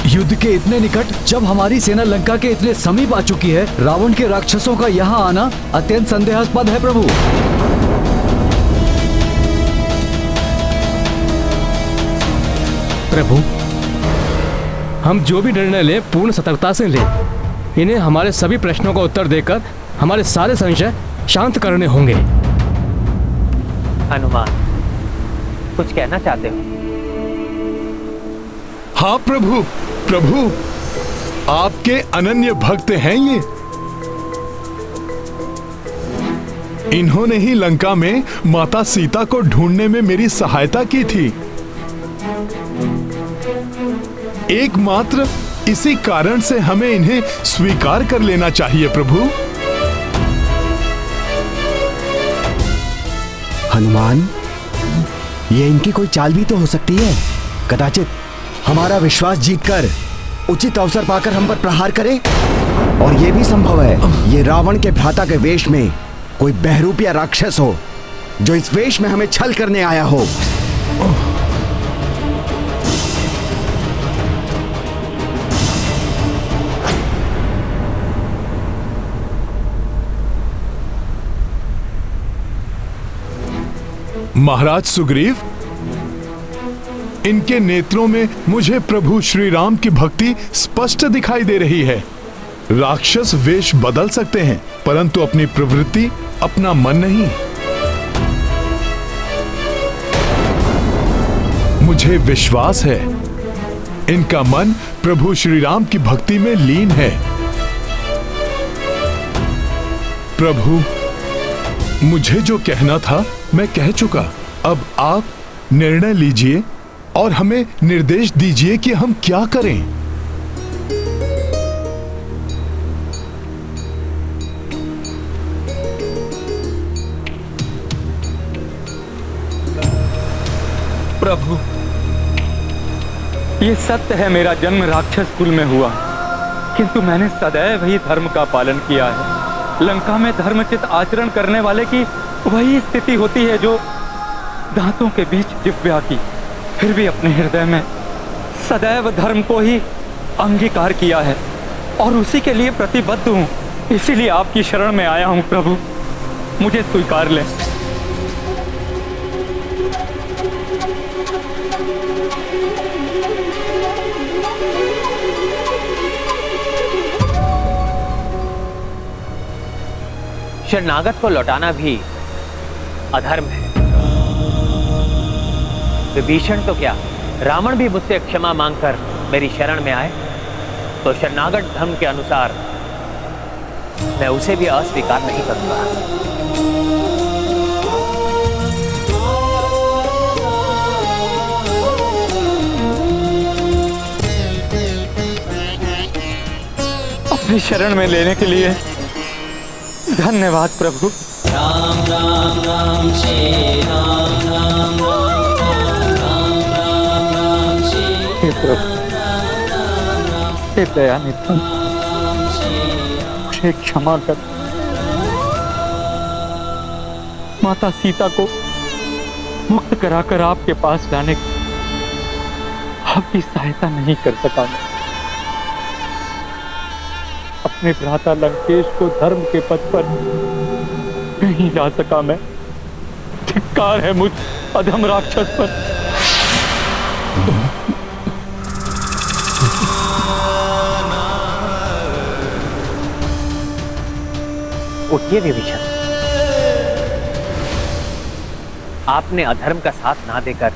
युद्ध के इतने निकट जब हमारी सेना लंका के इतने समीप आ चुकी है, रावण के राक्षसों का यहाँ आना अत्यंत संदेहास्पद है। प्रभु, प्रभु, हम जो भी निर्णय लें पूर्ण सतर्कता से लें। इन्हें हमारे सभी प्रश्नों का उत्तर देकर हमारे सारे संशय शांत करने होंगे। हनुमान, कुछ कहना चाहते हो? हाँ प्रभु, प्रभु आपके अनन्य भक्त हैं ये। इन्होंने ही लंका में माता सीता को ढूंढने में मेरी सहायता की थी। एकमात्र इसी कारण से हमें इन्हें स्वीकार कर लेना चाहिए प्रभु। हनुमान, ये इनकी कोई चाल भी तो हो सकती है। कदाचित हमारा विश्वास जीतकर उचित अवसर पाकर हम पर प्रहार करे। और यह भी संभव है ये रावण के भ्राता के वेश में कोई बहरूप या राक्षस हो, जो इस वेश में हमें छल करने आया हो। महाराज सुग्रीव, इनके नेत्रों में मुझे प्रभु श्री राम की भक्ति स्पष्ट दिखाई दे रही है। राक्षस वेश बदल सकते हैं, परंतु अपनी प्रवृत्ति, अपना मन नहीं। मुझे विश्वास है इनका मन प्रभु श्री राम की भक्ति में लीन है। प्रभु, मुझे जो कहना था मैं कह चुका। अब आप निर्णय लीजिए और हमें निर्देश दीजिए कि हम क्या करें। प्रभु, ये सत्य है, मेरा जन्म राक्षस कुल में हुआ, किंतु मैंने सदैव ही धर्म का पालन किया है। लंका में धर्मचित आचरण करने वाले की वही स्थिति होती है जो दांतों के बीच जिह्वा की। फिर भी अपने हृदय में सदैव धर्म को ही अंगीकार किया है और उसी के लिए प्रतिबद्ध हूँ। इसीलिए आपकी शरण में आया हूँ प्रभु, मुझे स्वीकार लें। शरणागत को लौटाना भी अधर्म है। विभीषण तो क्या, रावण भी मुझसे क्षमा मांगकर मेरी शरण में आए तो शरणागत धर्म के अनुसार मैं उसे भी अस्वीकार नहीं करूंगा। अपनी शरण में लेने के लिए धन्यवाद प्रभु। राम राम राम श्री राम राम राम राम राम राम श्री हे प्रभु, हे दयानिधि, मुझे क्षमा कर। माता सीता को मुक्त कराकर आपके पास लाने की आपकी सहायता नहीं कर सका मैं। अपने भ्राता लंकेश को धर्म के पथ पर नहीं ला सका मैं। धिक्कार है मुझ अधम राक्षस पर। उठिए विभीषण, आपने अधर्म का साथ ना देकर,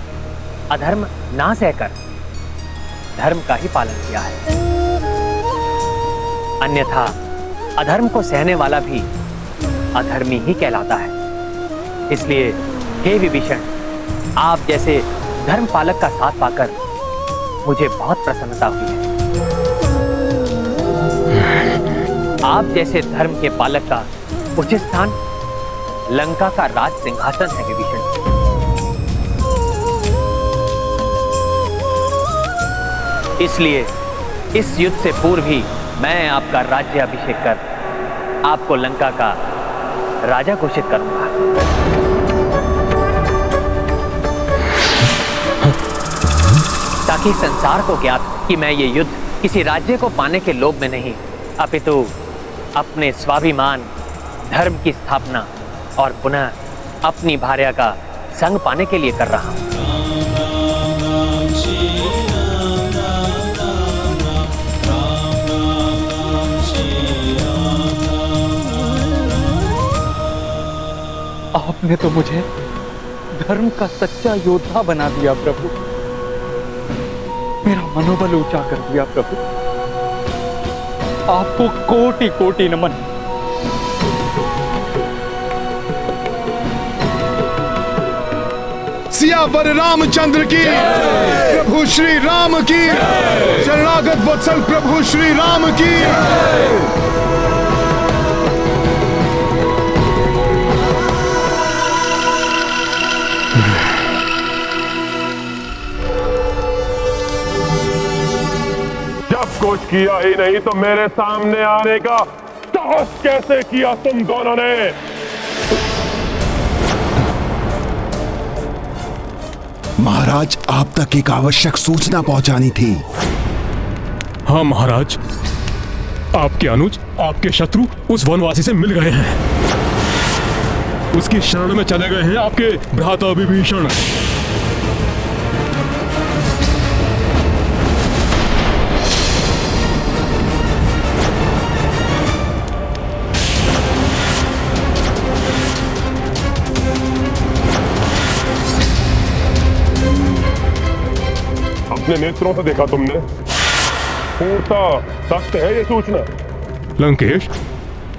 अधर्म ना सहकर धर्म का ही पालन किया है। अन्यथा अधर्म को सहने वाला भी अधर्मी ही कहलाता है। इसलिए हे विभीषण, आप जैसे धर्म पालक का साथ पाकर मुझे बहुत प्रसन्नता हुई है। आप जैसे धर्म के पालक का उचित स्थान लंका का राज सिंहासन है विभीषण। इसलिए इस युद्ध से पूर्व ही मैं आपका राज्याभिषेक कर आपको लंका का राजा घोषित करूंगा। ताकि संसार को ज्ञात कि मैं ये युद्ध किसी राज्य को पाने के लोभ में नहीं, अपितु अपने स्वाभिमान, धर्म की स्थापना और पुनः अपनी भार्या का संग पाने के लिए कर रहा हूं। आपने तो मुझे धर्म का सच्चा योद्धा बना दिया प्रभु। मेरा मनोबल ऊंचा कर दिया प्रभु। आपको कोटि कोटि नमन। सियावर रामचंद्र की, प्रभु श्री राम की, शरणागत वत्सल प्रभु श्री राम की। जब कुछ किया ही नहीं तो मेरे सामने आने का साहस कैसे किया तुम दोनों ने? महाराज, आप तक एक आवश्यक सूचना पहुंचानी थी। हाँ महाराज, आपके अनुज, आपके शत्रु उस वनवासी से मिल गए हैं। उसकी शरण में चले गए हैं आपके भ्राता विभीषण। अपने नेत्रों से देखा तुमने? पूर्णता सत्य है ये सूचना? लंकेश,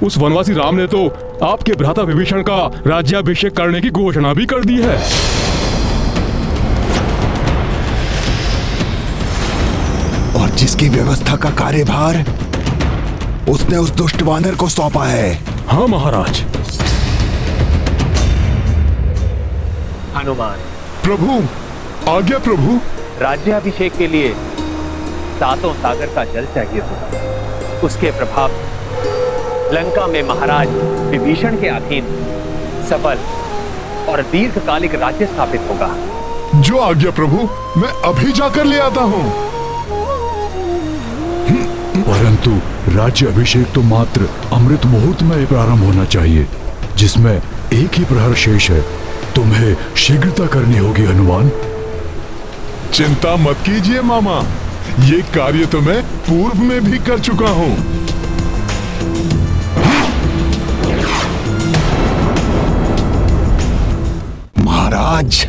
उस वनवासी राम ने तो आपके भ्राता विभीषण का राज्याभिषेक करने की घोषणा भी कर दी है। और जिसकी व्यवस्था का कार्यभार उसने उस दुष्ट वानर को सौंपा है। हाँ महाराज। हनुमान। प्रभु, आज्ञा प्रभु। राज्याभिषेक के लिए सातों सागर का जल चाहिए था। उसके प्रभाव लंका में महाराज विभीषण के अधीन सफल और दीर्घकालिक राज्य स्थापित होगा। जो आज्ञा प्रभु, मैं अभी जाकर ले आता हूँ। परंतु राज्य अभिषेक तो मात्र अमृत मुहूर्त में प्रारंभ होना चाहिए, जिसमें एक ही प्रहर शेष है। तुम्हें शीघ्रता करनी होगी हनुमान। चिंता मत कीजिए मामा, ये कार्य तो मैं पूर्व में भी कर चुका हूँ। महाराज,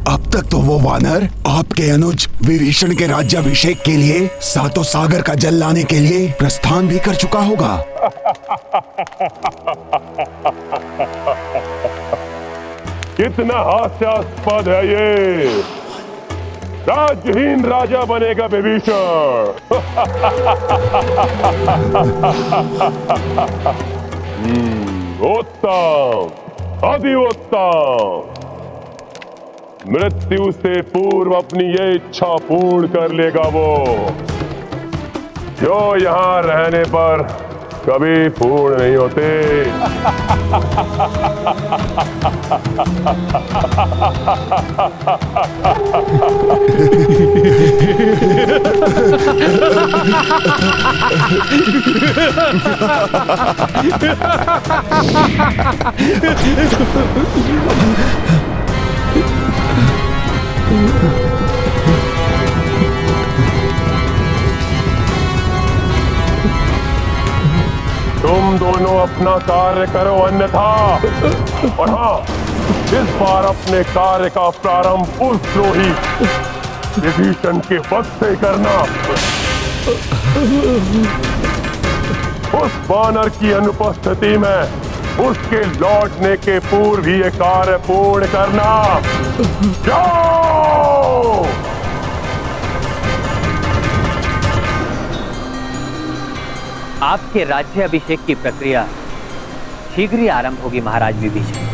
अब तक तो वो वानर आपके अनुज विभीषण के राज्याभिषेक के लिए सातों सागर का जल लाने के लिए प्रस्थान भी कर चुका होगा। कितना हास्यास्पद है ये। राजहीन राजा बनेगा विभीषण। उत्तम। अति उत्तम। मृत्यु से पूर्व अपनी ये इच्छा पूर्ण कर लेगा वो, जो यहां रहने पर कभी पूर्ण नहीं होते। तुम दोनों अपना कार्य करो, अन्यथा, और हाँ, इस बार अपने कार्य का प्रारंभ उस द्रोही विभीषण के वध से करना। उस वानर की अनुपस्थिति में उसके लौटने के पूर्व ही ये कार्य पूर्ण करना। जाओ! आपके राज्य अभिषेक की प्रक्रिया शीघ्र ही आरंभ होगी महाराज विभीषण।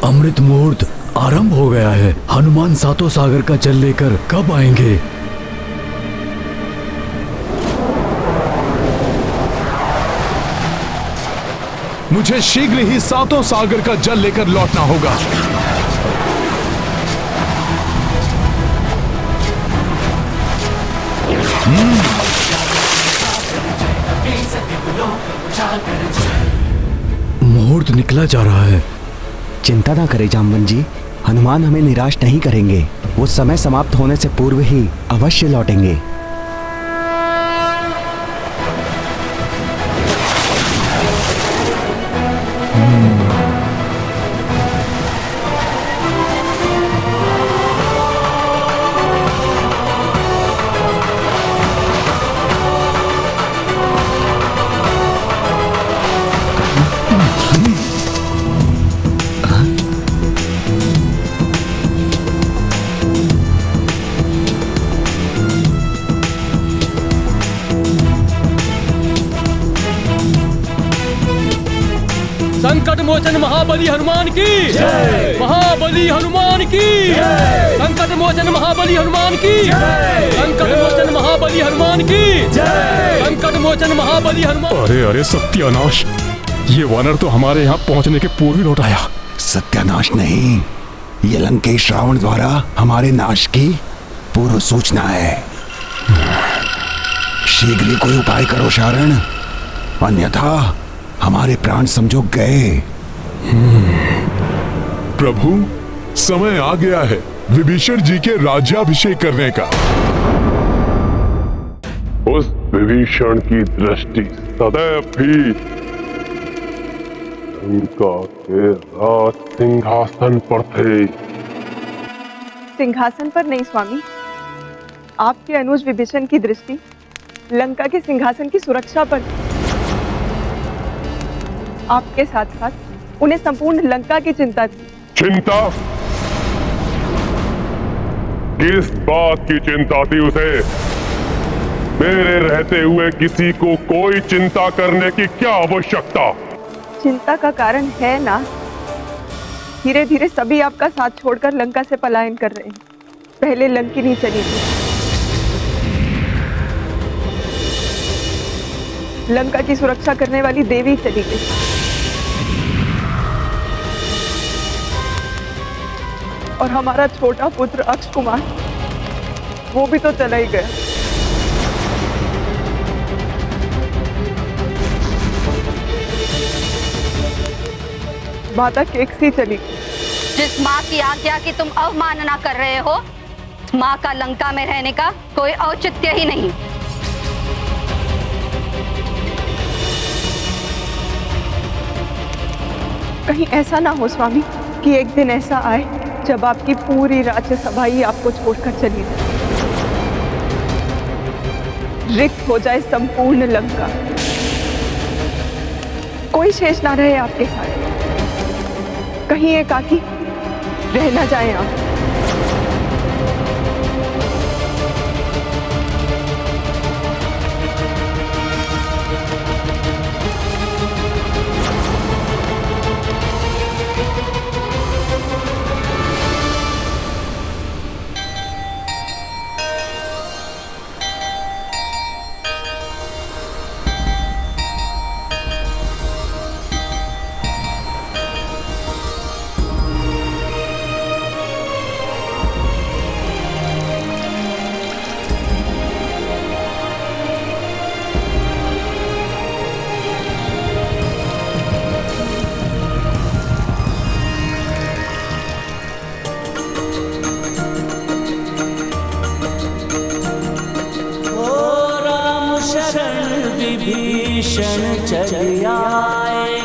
अमृत मुहूर्त आरंभ हो गया है। हनुमान सातों सागर का जल लेकर कब आएंगे? मुझे शीघ्र ही सातों सागर का जल लेकर लौटना होगा। मुहूर्त निकला जा रहा है। चिंता ना करें जामवन जी, हनुमान हमें निराश नहीं करेंगे। वो समय समाप्त होने से पूर्व ही अवश्य लौटेंगे। संकट मोचन महाबली हनुमान की जय। महाबली हनुमान की जय। संकट मोचन महाबली हनुमान की जय। संकट मोचन महाबली हनुमान की जय। संकट मोचन महाबली हनुमान। अरे अरे सत्यानाश, ये वानर तो हमारे यहाँ पहुँचने के पूर्व ही लौट आया। सत्यानाश नहीं, ये लंकेश रावण द्वारा हमारे नाश की पूर्व सूचना है। शीघ्र ही कोई उपाय करो शारण, अन्यथा हमारे प्राण समझो गए। प्रभु, समय आ गया है विभीषण जी के राज्याभिषेक करने का। उस विभीषण की दृष्टि सदैव भी लंका के राज सिंहासन पर थे। सिंहासन पर नहीं स्वामी, आपके अनुज विभीषण की दृष्टि लंका के सिंहासन की सुरक्षा पर। आपके साथ साथ उन्हें संपूर्ण लंका की चिंता थी। चिंता? किस बात की चिंता थी उसे? मेरे रहते हुए किसी को कोई चिंता करने की क्या आवश्यकता? चिंता का कारण है ना, धीरे धीरे सभी आपका साथ छोड़कर लंका से पलायन कर रहे हैं। पहले लंकिनी चली गई, लंका की सुरक्षा करने वाली देवी चली गई, और हमारा छोटा पुत्र अक्ष कुमार, वो भी तो चला ही गया। माता केकसी चली गई। जिस माँ की आज्ञा की तुम अवमानना कर रहे हो, माँ का लंका में रहने का कोई औचित्य ही नहीं। कहीं ऐसा ना हो स्वामी कि एक दिन ऐसा आए जब आपकी पूरी राज्यसभा ही आपको छोड़कर चली जाए, रिक्त हो जाए संपूर्ण लंका, कोई शेष ना रहे आपके साथ। कहीं एकाकी रह ना जाए आप। विभीषण चल आए,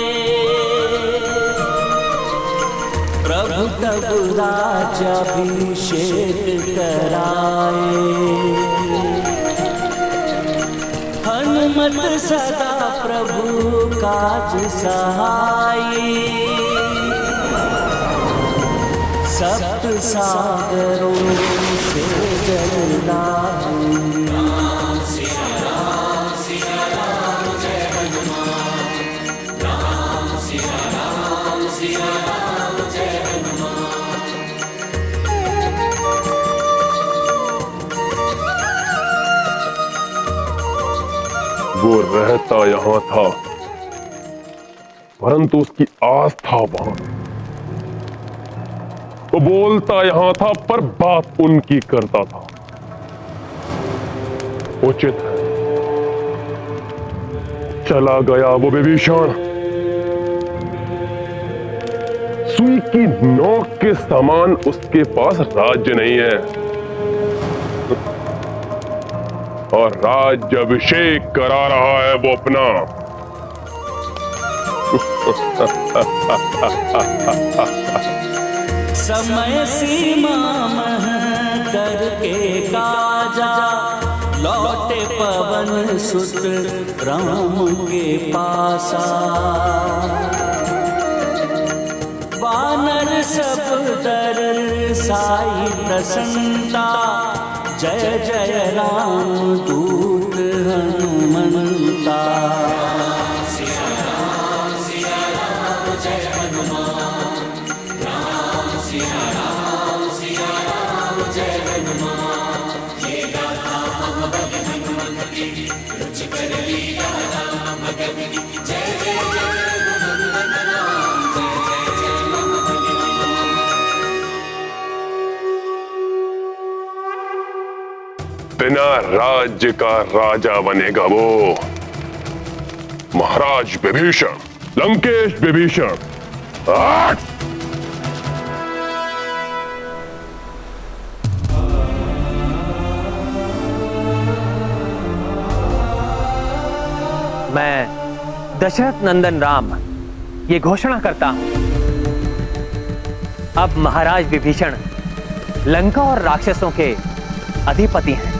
प्रभु तब राज्याभिषेक कराए। हनुमत सदा प्रभु काज सहाई, सप्त सागरों से जल लाई। वो रहता यहां था, परंतु उसकी आस्था वहां। वो बोलता यहां था, पर बात उनकी करता था। उचित है, चला गया वो विभीषण, सुई की नोक के समान उसके पास राज्य नहीं है, और राज्याभिषेक करा रहा है वो अपना। समय सीमा मह करके काजा, लौटे पवन सुत राम के पासा। वानर सब दर साई प्रसन्नता, जय जय राम दूत हनुमंता। सिया राम जय हनुमान, राम सिया राम जय हनुमान। ये गाथा हम बल हनुमत की, रुच कर लीला राम भगत की। जय जय जय हनुमत राम, जय जय जय हनुमत। बिना राज्य का राजा बनेगा वो महाराज विभीषण, लंकेश विभीषण। मैं दशरथ नंदन राम ये घोषणा करता हूं, अब महाराज विभीषण लंका और राक्षसों के अधिपति हैं,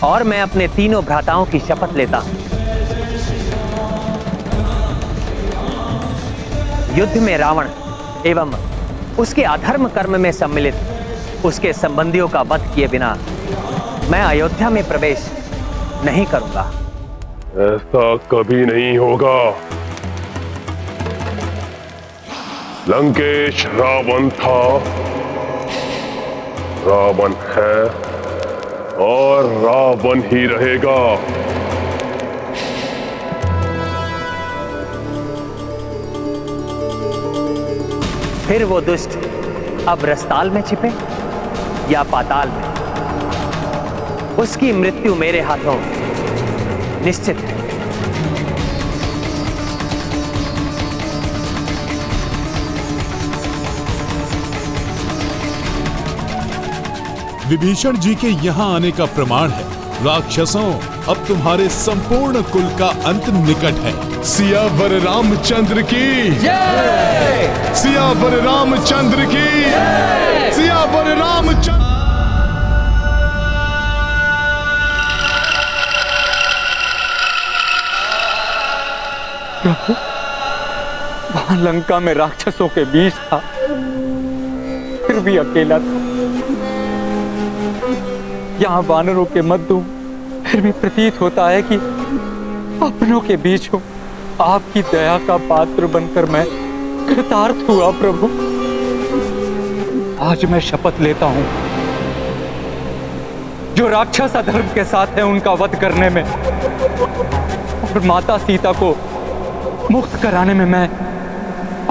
और मैं अपने तीनों भ्राताओं की शपथ लेता हूं, युद्ध में रावण एवं उसके अधर्म कर्म में सम्मिलित उसके संबंधियों का वध किए बिना मैं अयोध्या में प्रवेश नहीं करूंगा। ऐसा कभी नहीं होगा। लंकेश रावण था, रावण है, और रावण ही रहेगा। फिर वो दुष्ट अब रसताल में छिपे या पाताल में, उसकी मृत्यु मेरे हाथों निश्चित है। विभीषण जी के यहाँ आने का प्रमाण है, राक्षसों अब तुम्हारे संपूर्ण कुल का अंत निकट है। सियावर रामचंद्र की जय, सियावर रामचंद्र की जय, सियावर रामचंद्र। प्रभु, वहां लंका में राक्षसों के बीच था, फिर भी अकेला था। यहाँ वानरों के मध्य हूं, फिर भी प्रतीत होता है कि अपनों के बीच हूं। आपकी दया का पात्र बनकर मैं कृतार्थ हुआ प्रभु। आज मैं शपथ लेता हूं, जो राक्षस अधर्म के साथ है उनका वध करने में और माता सीता को मुक्त कराने में मैं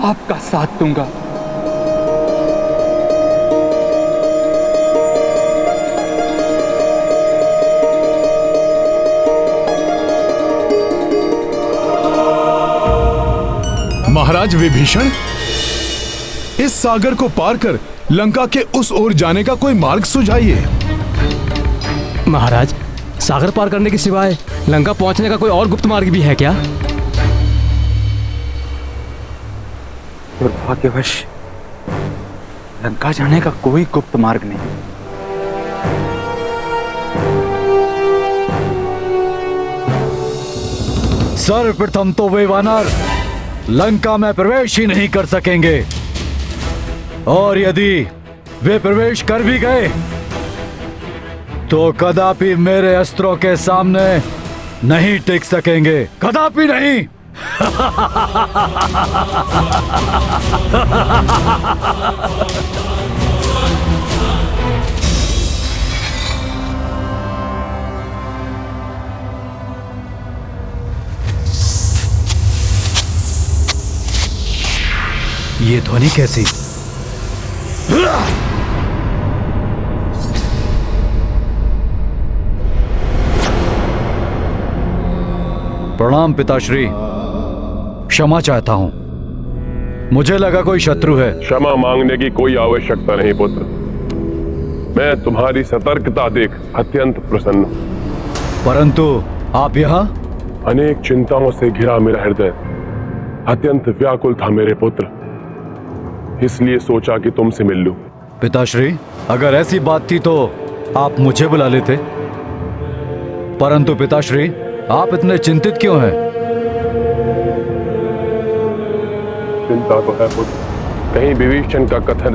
आपका साथ दूंगा। महाराज विभीषण, इस सागर को पार कर लंका के उस ओर जाने का कोई मार्ग सुझाइए। महाराज, सागर पार करने के सिवाय लंका पहुंचने का कोई और गुप्त मार्ग भी है क्या? दुर्भाग्यवश लंका जाने का कोई गुप्त मार्ग नहीं। सर्वप्रथम तो वे वानर लंका में प्रवेश ही नहीं कर सकेंगे, और यदि वे प्रवेश कर भी गए तो कदापि मेरे अस्त्रों के सामने नहीं टिक सकेंगे, कदापि नहीं। ये ध्वनि कैसी? प्रणाम पिताश्री, क्षमा चाहता हूं, मुझे लगा कोई शत्रु है। क्षमा मांगने की कोई आवश्यकता नहीं पुत्र, मैं तुम्हारी सतर्कता देख अत्यंत प्रसन्न हूं। परंतु आप यहाँ? अनेक चिंताओं से घिरा मेरा हृदय अत्यंत व्याकुल था मेरे पुत्र, इसलिए सोचा कि तुमसे मिल लूं। पिताश्री, अगर ऐसी बात थी तो आप मुझे बुला लेते, परंतु पिताश्री आप इतने चिंतित क्यों हैं? चिंता तो है पुत्र, कहीं विभीषण का कथन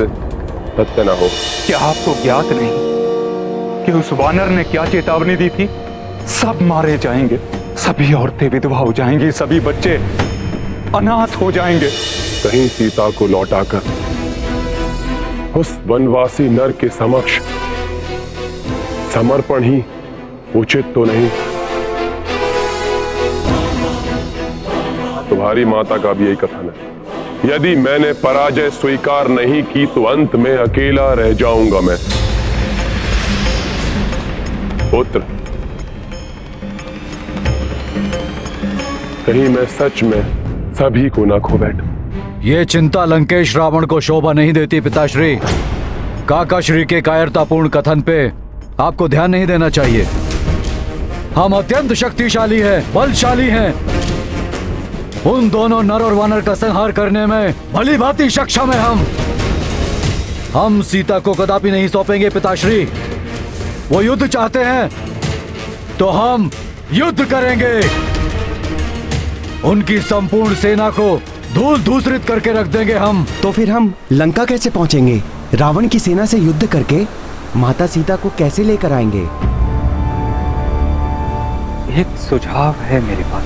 सत्य न हो। क्या आपको ज्ञात नहीं कि उस वानर ने क्या चेतावनी दी थी? सब मारे जाएंगे, सभी औरतें विधवा हो जाएंगी, सभी बच्चे अनाथ हो जाएंगे। कहीं सीता को लौटाकर उस वनवासी नर के समक्ष समर्पण ही उचित तो नहीं? तुम्हारी माता का भी यही कथन है, यदि मैंने पराजय स्वीकार नहीं की तो अंत में अकेला रह जाऊंगा मैं। पुत्र, कहीं मैं सच में सभी को ना खो बैठूं। ये चिंता लंकेश रावण को शोभा नहीं देती पिताश्री। काकाश्री के कायरतापूर्ण कथन पे आपको ध्यान नहीं देना चाहिए। हम अत्यंत शक्तिशाली हैं, बलशाली हैं। उन दोनों नर और वानर का संहार करने में भली भांति सक्षम है हम सीता को कदापि नहीं सौंपेंगे पिताश्री। वो युद्ध चाहते हैं तो हम युद्ध करेंगे। उनकी संपूर्ण सेना को धूल धूसरित करके रख देंगे हम। तो फिर हम लंका कैसे पहुंचेंगे? रावण की सेना से युद्ध करके माता सीता को कैसे लेकर आएंगे? एक सुझाव है मेरे पास।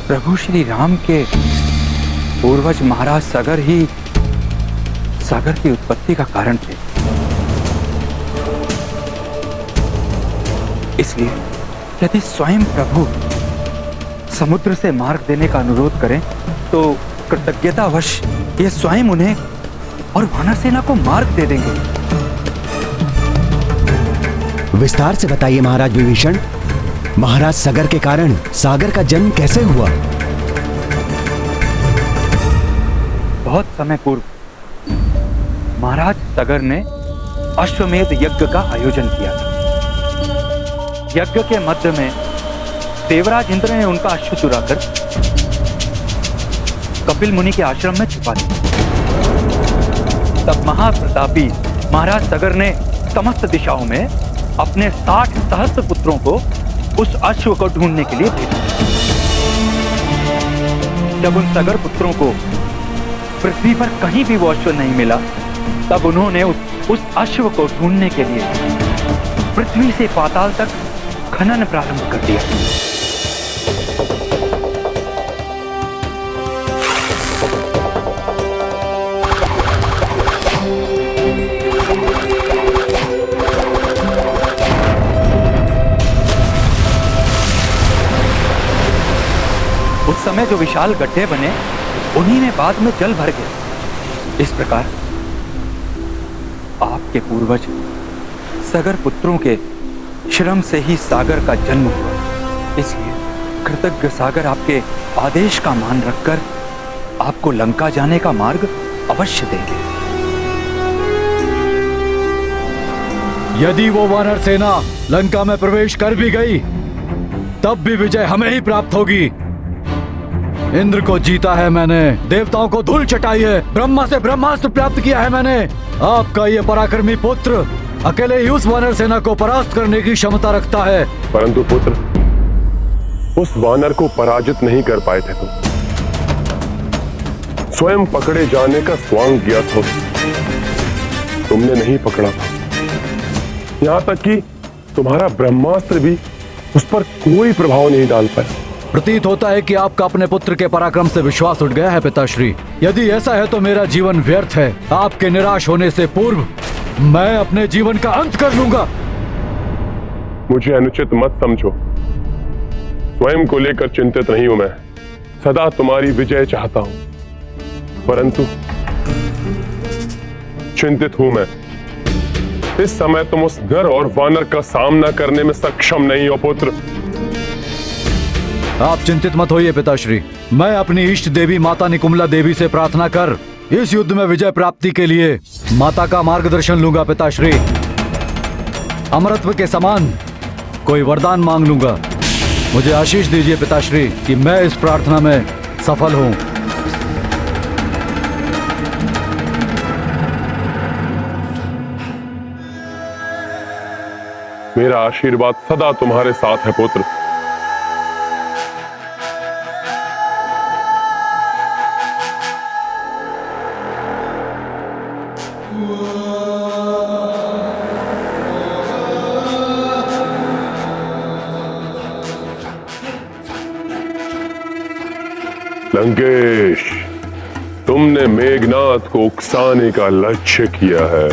प्रभु श्री राम के पूर्वज महाराज सगर ही सागर की उत्पत्ति का कारण थे। इसलिए यदि स्वयं प्रभु समुद्र से मार्ग देने का अनुरोध करें तो कृतज्ञतावश ये स्वयं उन्हें और वानर सेना को मार्ग दे देंगे। विस्तार से बताइए महाराज विभीषण, महाराज सगर के कारण सागर का जन्म कैसे हुआ? बहुत समय पूर्व महाराज सगर ने अश्वमेध यज्ञ का आयोजन किया था। यज्ञ के मध्य में देवराज इंद्र ने उनका अश्व चुराकर कपिल मुनि के आश्रम में छुपा दिया। तब महाप्रतापी महाराज सगर ने समस्त दिशाओं में अपने 60 सहस्त्र पुत्रों को उस अश्व को ढूंढने के लिए भेजा। जब उन सगर पुत्रों को पृथ्वी पर कहीं भी वो अश्व नहीं मिला, तब उन्होंने उस अश्व को ढूंढने के लिए पृथ्वी से पाताल तक खनन प्रारंभ कर दिया। उस समय जो विशाल गड्ढे बने, उन्हीं में बाद में जल भर गया। इस प्रकार आपके पूर्वज सगर पुत्रों के श्रम से ही सागर का जन्म हुआ। इसलिए कृतज्ञ सागर आपके आदेश का मान रखकर आपको लंका जाने का मार्ग अवश्य देंगे। यदि वो वानर सेना लंका में प्रवेश कर भी गई तब भी विजय हमें ही प्राप्त होगी। इंद्र को जीता है मैंने, देवताओं को धूल चटाई है, ब्रह्मा से ब्रह्मास्त्र प्राप्त किया है मैंने। आपका ये पराक्रमी पुत्र अकेले ही उस वानर सेना को परास्त करने की क्षमता रखता है। परंतु पुत्र, उस वानर को पराजित नहीं कर पाए थे तुम। स्वयं पकड़े जाने का स्वांग किया था, तुमने नहीं पकड़ा था। यहां तक कि तुम्हारा ब्रह्मास्त्र भी उस पर कोई प्रभाव नहीं डाल पाया। प्रतीत होता है कि आपका अपने पुत्र के पराक्रम से विश्वास उठ गया है पिताश्री। यदि ऐसा है तो मेरा जीवन व्यर्थ है। आपके निराश होने से पूर्व मैं अपने जीवन का अंत कर लूंगा। मुझे अनुचित मत समझो। स्वयं को लेकर चिंतित नहीं हूं मैं, सदा तुम्हारी विजय चाहता हूं। परंतु चिंतित हूं मैं, इस समय तुम उस नर और वानर का सामना करने में सक्षम नहीं हो पुत्र। आप चिंतित मत होइए पिताश्री। मैं अपनी इष्ट देवी माता निकुंबला देवी से प्रार्थना कर इस युद्ध में विजय प्राप्ति के लिए माता का मार्गदर्शन लूंगा पिताश्री। अमरत्व के समान कोई वरदान मांग लूंगा। मुझे आशीष दीजिए पिताश्री कि मैं इस प्रार्थना में सफल हूं। मेरा आशीर्वाद सदा तुम्हारे साथ है पुत्र। लंकेश, तुमने मेघनाथ को उकसाने का लक्ष्य किया है।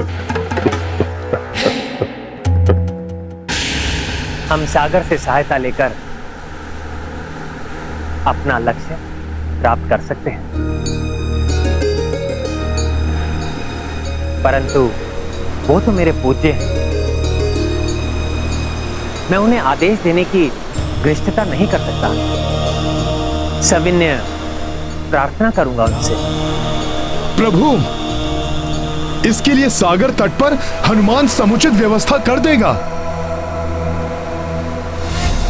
हम सागर से सहायता लेकर अपना लक्ष्य प्राप्त कर सकते हैं, परंतु वो तो मेरे पूज्य हैं। मैं उन्हें आदेश देने की धृष्टता नहीं कर सकता। सविनय प्रार्थना करूंगा उनसे। प्रभु, इसके लिए सागर तट पर हनुमान समुचित व्यवस्था कर देगा।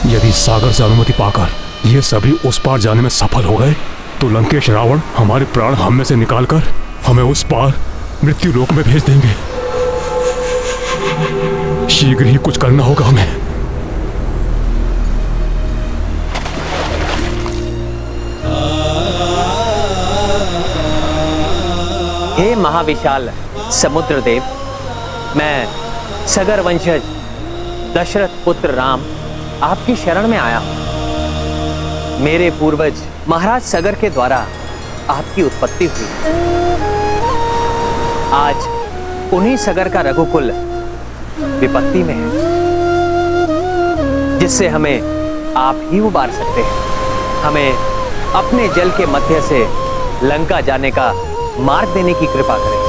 यदि सागर से अनुमति पाकर ये सभी उस पार जाने में सफल हो गए तो लंकेश रावण हमारे प्राण हम में से निकालकर हमें उस पार मृत्यु लोक में भेज देंगे। शीघ्र ही कुछ करना होगा हमें। हे महाविशाल समुद्र देव, मैं सगर वंशज दशरथ पुत्र राम आपकी शरण में आया हूं। मेरे पूर्वज महाराज सगर के द्वारा आपकी उत्पत्ति हुई। आज उन्हीं सगर का रघुकुल विपत्ति में है, जिससे हमें आप ही उबार सकते हैं। हमें अपने जल के मध्य से लंका जाने का मार्ग देने की कृपा करें।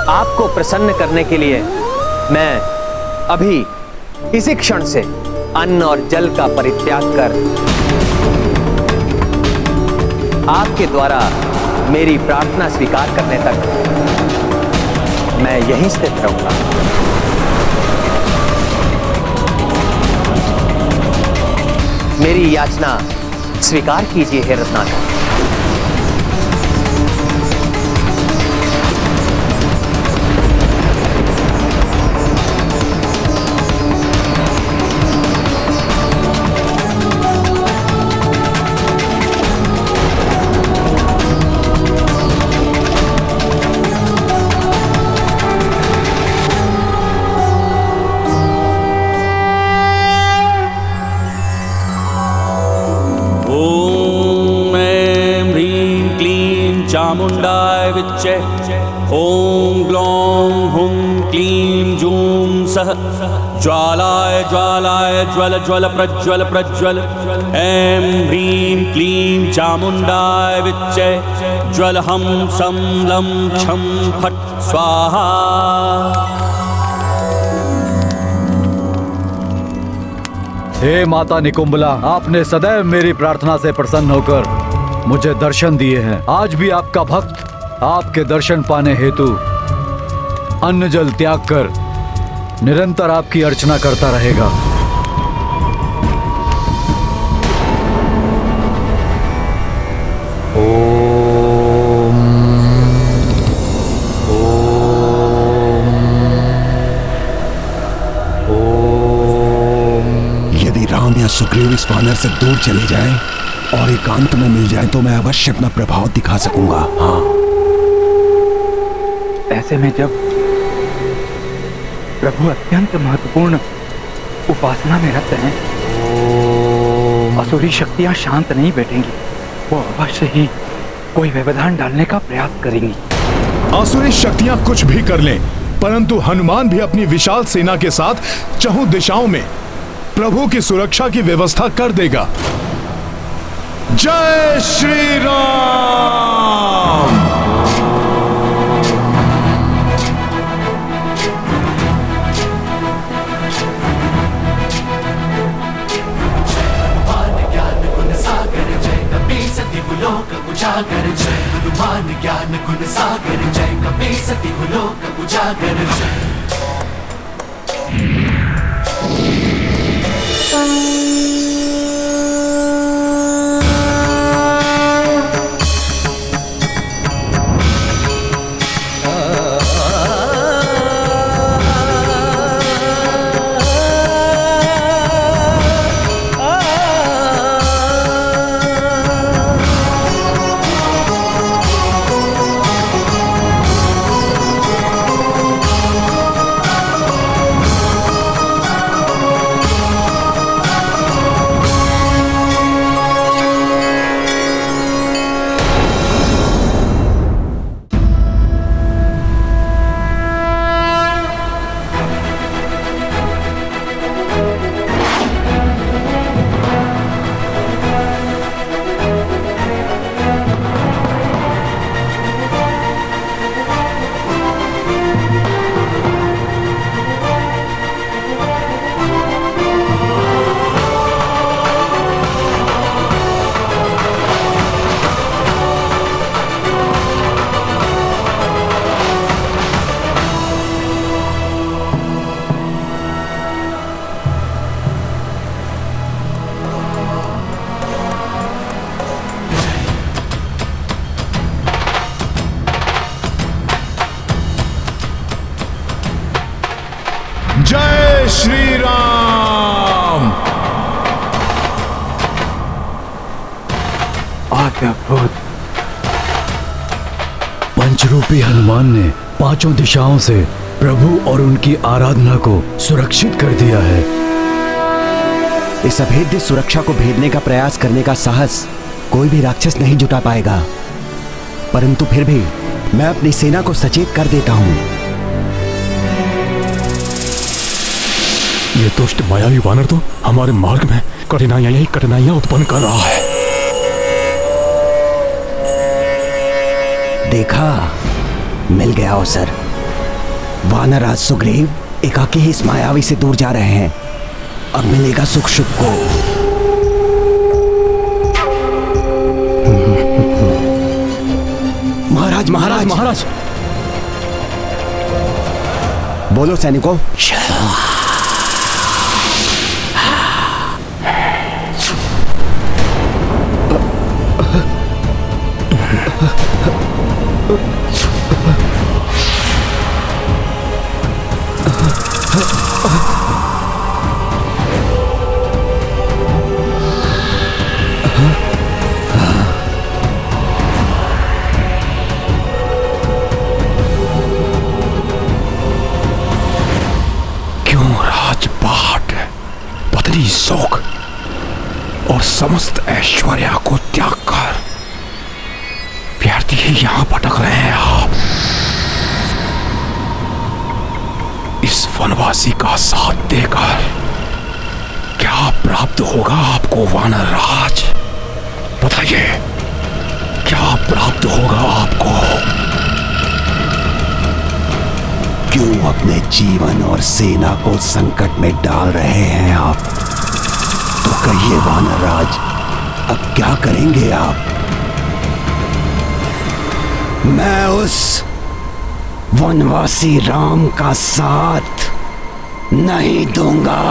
आपको प्रसन्न करने के लिए मैं अभी इसी क्षण से अन्न और जल का परित्याग कर आपके द्वारा मेरी प्रार्थना स्वीकार करने तक मैं यहीं स्थित रहूंगा। मेरी याचना स्वीकार कीजिए हे रत्नाकर। चामुंडाय विच्चे ओम ग्लौं हुं क्लीं जूं सः ज्वालाय ज्वालाय ज्वल ज्वल प्रज्वल प्रज्वल ऐं ह्रीं क्लीं चामुंडाय विच्चे ज्वल हम सं लं छं फट् स्वाहा। हे माता निकुंबला, आपने सदैव मेरी प्रार्थना से प्रसन्न होकर मुझे दर्शन दिए हैं। आज भी आपका भक्त आपके दर्शन पाने हेतु अन्न जल त्याग कर निरंतर आपकी अर्चना करता रहेगा। यदि राम या सुग्रीव इस वानर से दूर चले जाएं और एकांत में मिल जाएं तो मैं अवश्य अपना प्रभाव दिखा सकूंगा। हाँ, ऐसे में जब प्रभु अत्यंत महत्वपूर्ण उपासना में रत हैं, असुरी शक्तियां शांत नहीं बैठेंगी। वो अवश्य ही कोई व्यवधान डालने का प्रयास करेंगी। आसुरी शक्तियां कुछ भी कर लें, परंतु हनुमान भी अपनी विशाल सेना के साथ चहुं दिशाओं में प्रभु की सुरक्षा की व्यवस्था कर देगा। जय श्री राम। उजागर जय हनुमान ज्ञान गुण सागर जय कपी सती लोक उजागर जय। जय श्री राम। अद्भुत। पंचरूपी हनुमान ने पांचों दिशाओं से प्रभु और उनकी आराधना को सुरक्षित कर दिया है। इस अभेद्य सुरक्षा को भेदने का प्रयास करने का साहस कोई भी राक्षस नहीं जुटा पाएगा, परंतु फिर भी मैं अपनी सेना को सचेत कर देता हूं। ये दुष्ट मायावी वानर तो हमारे मार्ग में कठिनाइयां उत्पन्न कर रहा है। देखा, मिल गया अवसर। वानरराज सुग्रीव एकाकी ही इस मायावी से दूर जा रहे हैं। अब मिलेगा सुख शुभ को। महाराज महाराज महाराज, बोलो सैनिकों। क्यों राजपाट, पत्नी सुख और समस्त ऐश्वर्य को त्याग कर व्यर्थ ही यहां भटक रहे हैं आप? इस वनवासी का साथ देकर क्या प्राप्त होगा आपको वानर राज? बताइए, क्या प्राप्त होगा आपको? क्यों अपने जीवन और सेना को संकट में डाल रहे हैं आप? तो कहिए वानर राज, अब क्या करेंगे आप? मैं उस वनवासी राम का साथ नहीं दूंगा।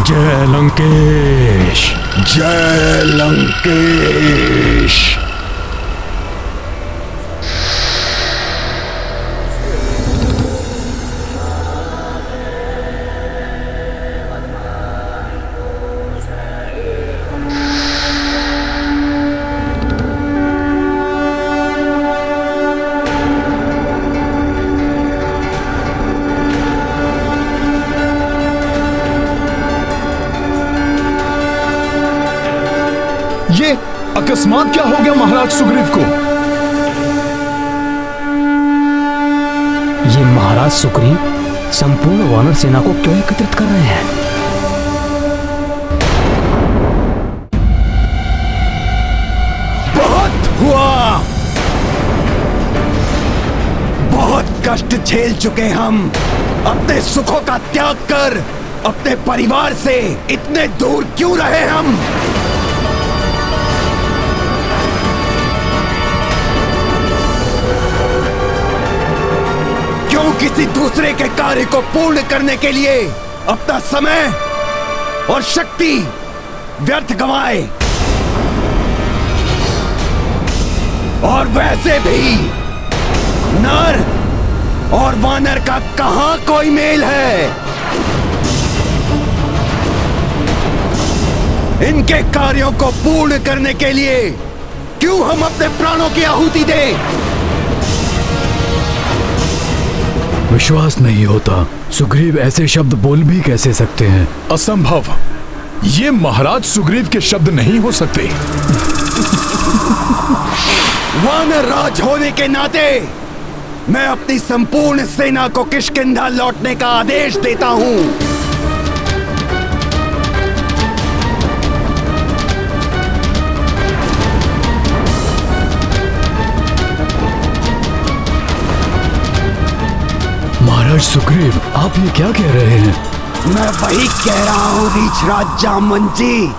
जय लंकेश, जय लंकेश। ये अकस्मात क्या हो गया महाराज सुग्रीव को? ये महाराज सुग्रीव संपूर्ण वानर सेना को क्यों एकत्रित कर रहे हैं? बहुत हुआ, बहुत कष्ट झेल चुके हम। अपने सुखों का त्याग कर अपने परिवार से इतने दूर क्यों रहे हम? किसी दूसरे के कार्य को पूर्ण करने के लिए अपना समय और शक्ति व्यर्थ गंवाए। और वैसे भी नर और वानर का कहां कोई मेल है? इनके कार्यों को पूर्ण करने के लिए क्यों हम अपने प्राणों की आहुति दें? विश्वास नहीं होता, सुग्रीव ऐसे शब्द बोल भी कैसे सकते हैं? असंभव, ये महाराज सुग्रीव के शब्द नहीं हो सकते। वानर राज होने के नाते मैं अपनी संपूर्ण सेना को किष्किंधा लौटने का आदेश देता हूं। महाराज सुग्रीव, आप ये क्या कह रहे हैं? मैं वही कह रहा हूं रीछराज जामवंत जी,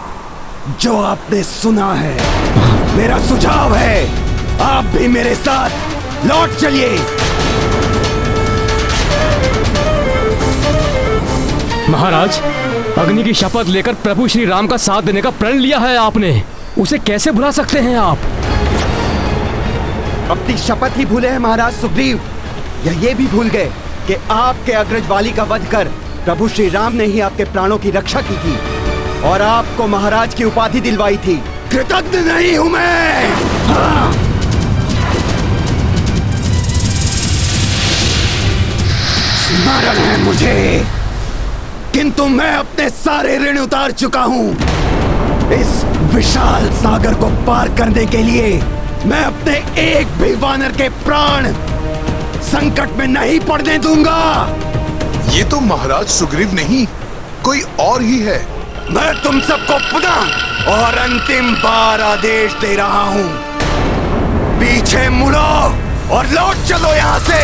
जो आपने सुना है। मेरा सुझाव है, आप भी मेरे साथ लौट चलिए। महाराज, अग्नि की शपथ लेकर प्रभु श्री राम का साथ देने का प्रण लिया है आपने, उसे कैसे भुला सकते हैं आप? अपनी शपथ ही भूले हैं महाराज सुग्रीव, या ये भी भूल गए कि आपके अग्रज वाली का वध कर प्रभु श्री राम ने ही आपके प्राणों की रक्षा की थी और आपको महाराज की उपाधि दिलवाई थी। कृतज्ञ नहीं हूं मैं। हाँ। स्मरण है मुझे, किंतु मैं अपने सारे ऋण उतार चुका हूं। इस विशाल सागर को पार करने के लिए मैं अपने एक भी वानर के प्राण संकट में नहीं पड़ने दूंगा। ये तो महाराज सुग्रीव नहीं, कोई और ही है। मैं तुम सबको पुनः और अंतिम बार आदेश दे रहा हूं, पीछे मुड़ो और लौट चलो यहां से।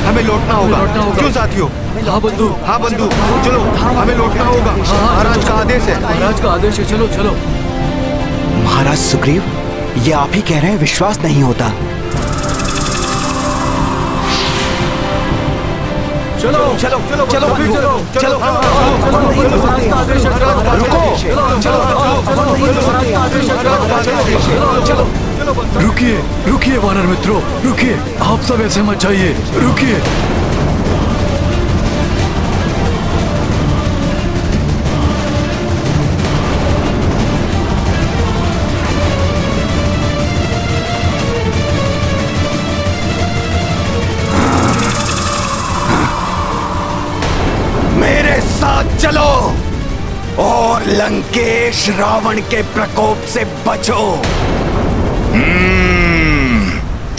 हमें लौटना होगा। क्यों साथियों? हाँ बंधु, हाँ बंधु, चलो हमें लौटना होगा। महाराज का आदेश है। महाराज का आदेश है, चलो चलो। महाराज सुग्रीव, ये आप ही कह रहे हैं, विश्वास नहीं होता। चलो चलो चलो चलो चलो चलो। रुकिए रुकिए वानर मित्रों, रुकिए, आप सब ऐसे मत जाइए, रुकिए। और लंकेश रावण के प्रकोप से बचो।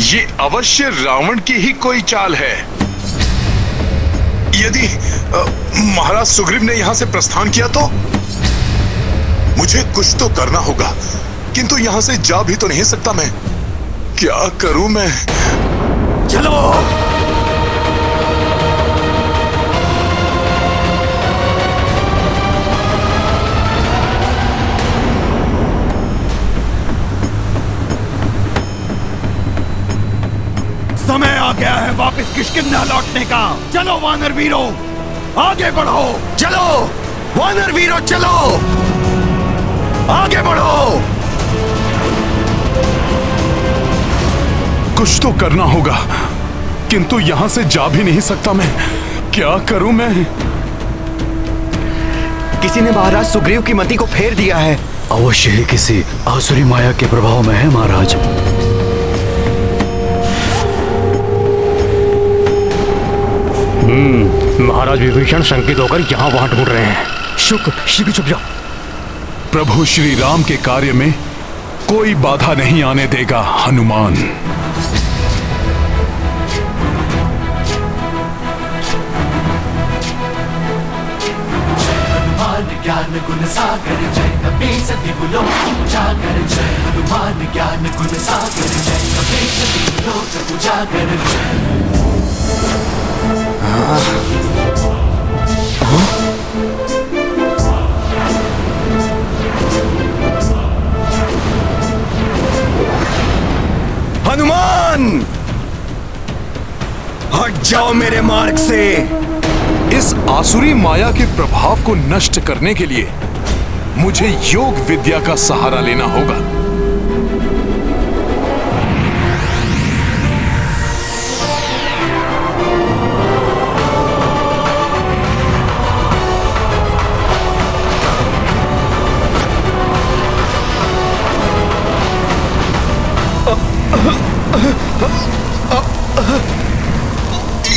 ये अवश्य रावण की ही कोई चाल है। यदि महाराज सुग्रीव ने यहां से प्रस्थान किया तो मुझे कुछ तो करना होगा, किंतु यहां से जा भी तो नहीं सकता मैं। क्या करूं मैं? चलो। समय आ गया है वापस किष्किंधा लौटने का। चलो वानर वीरों, आगे बढ़ो। चलो वानर वीरों, चलो आगे बढ़ो। कुछ तो करना होगा, किंतु यहां से जा भी नहीं सकता मैं। क्या करूं मैं? किसी ने महाराज सुग्रीव की मति को फेर दिया है। अवश्य ही किसी आसुरी माया के प्रभाव में है महाराज। महाराज विभीषण शंकित होकर यहाँ वहां ढूंढ रहे हैं। शीघ्र चुप जाओ। प्रभु श्री राम के कार्य में कोई बाधा नहीं आने देगा हनुमान। ज्ञान गुण सागर जय कपीस तिहुलोक उजागर जय हनुमान ज्ञान गुण सागर जय कपीस तिहुलोक उजागर हनुमान, हट जाओ मेरे मार्ग से। इस आसुरी माया के प्रभाव को नष्ट करने के लिए मुझे योग विद्या का सहारा लेना होगा।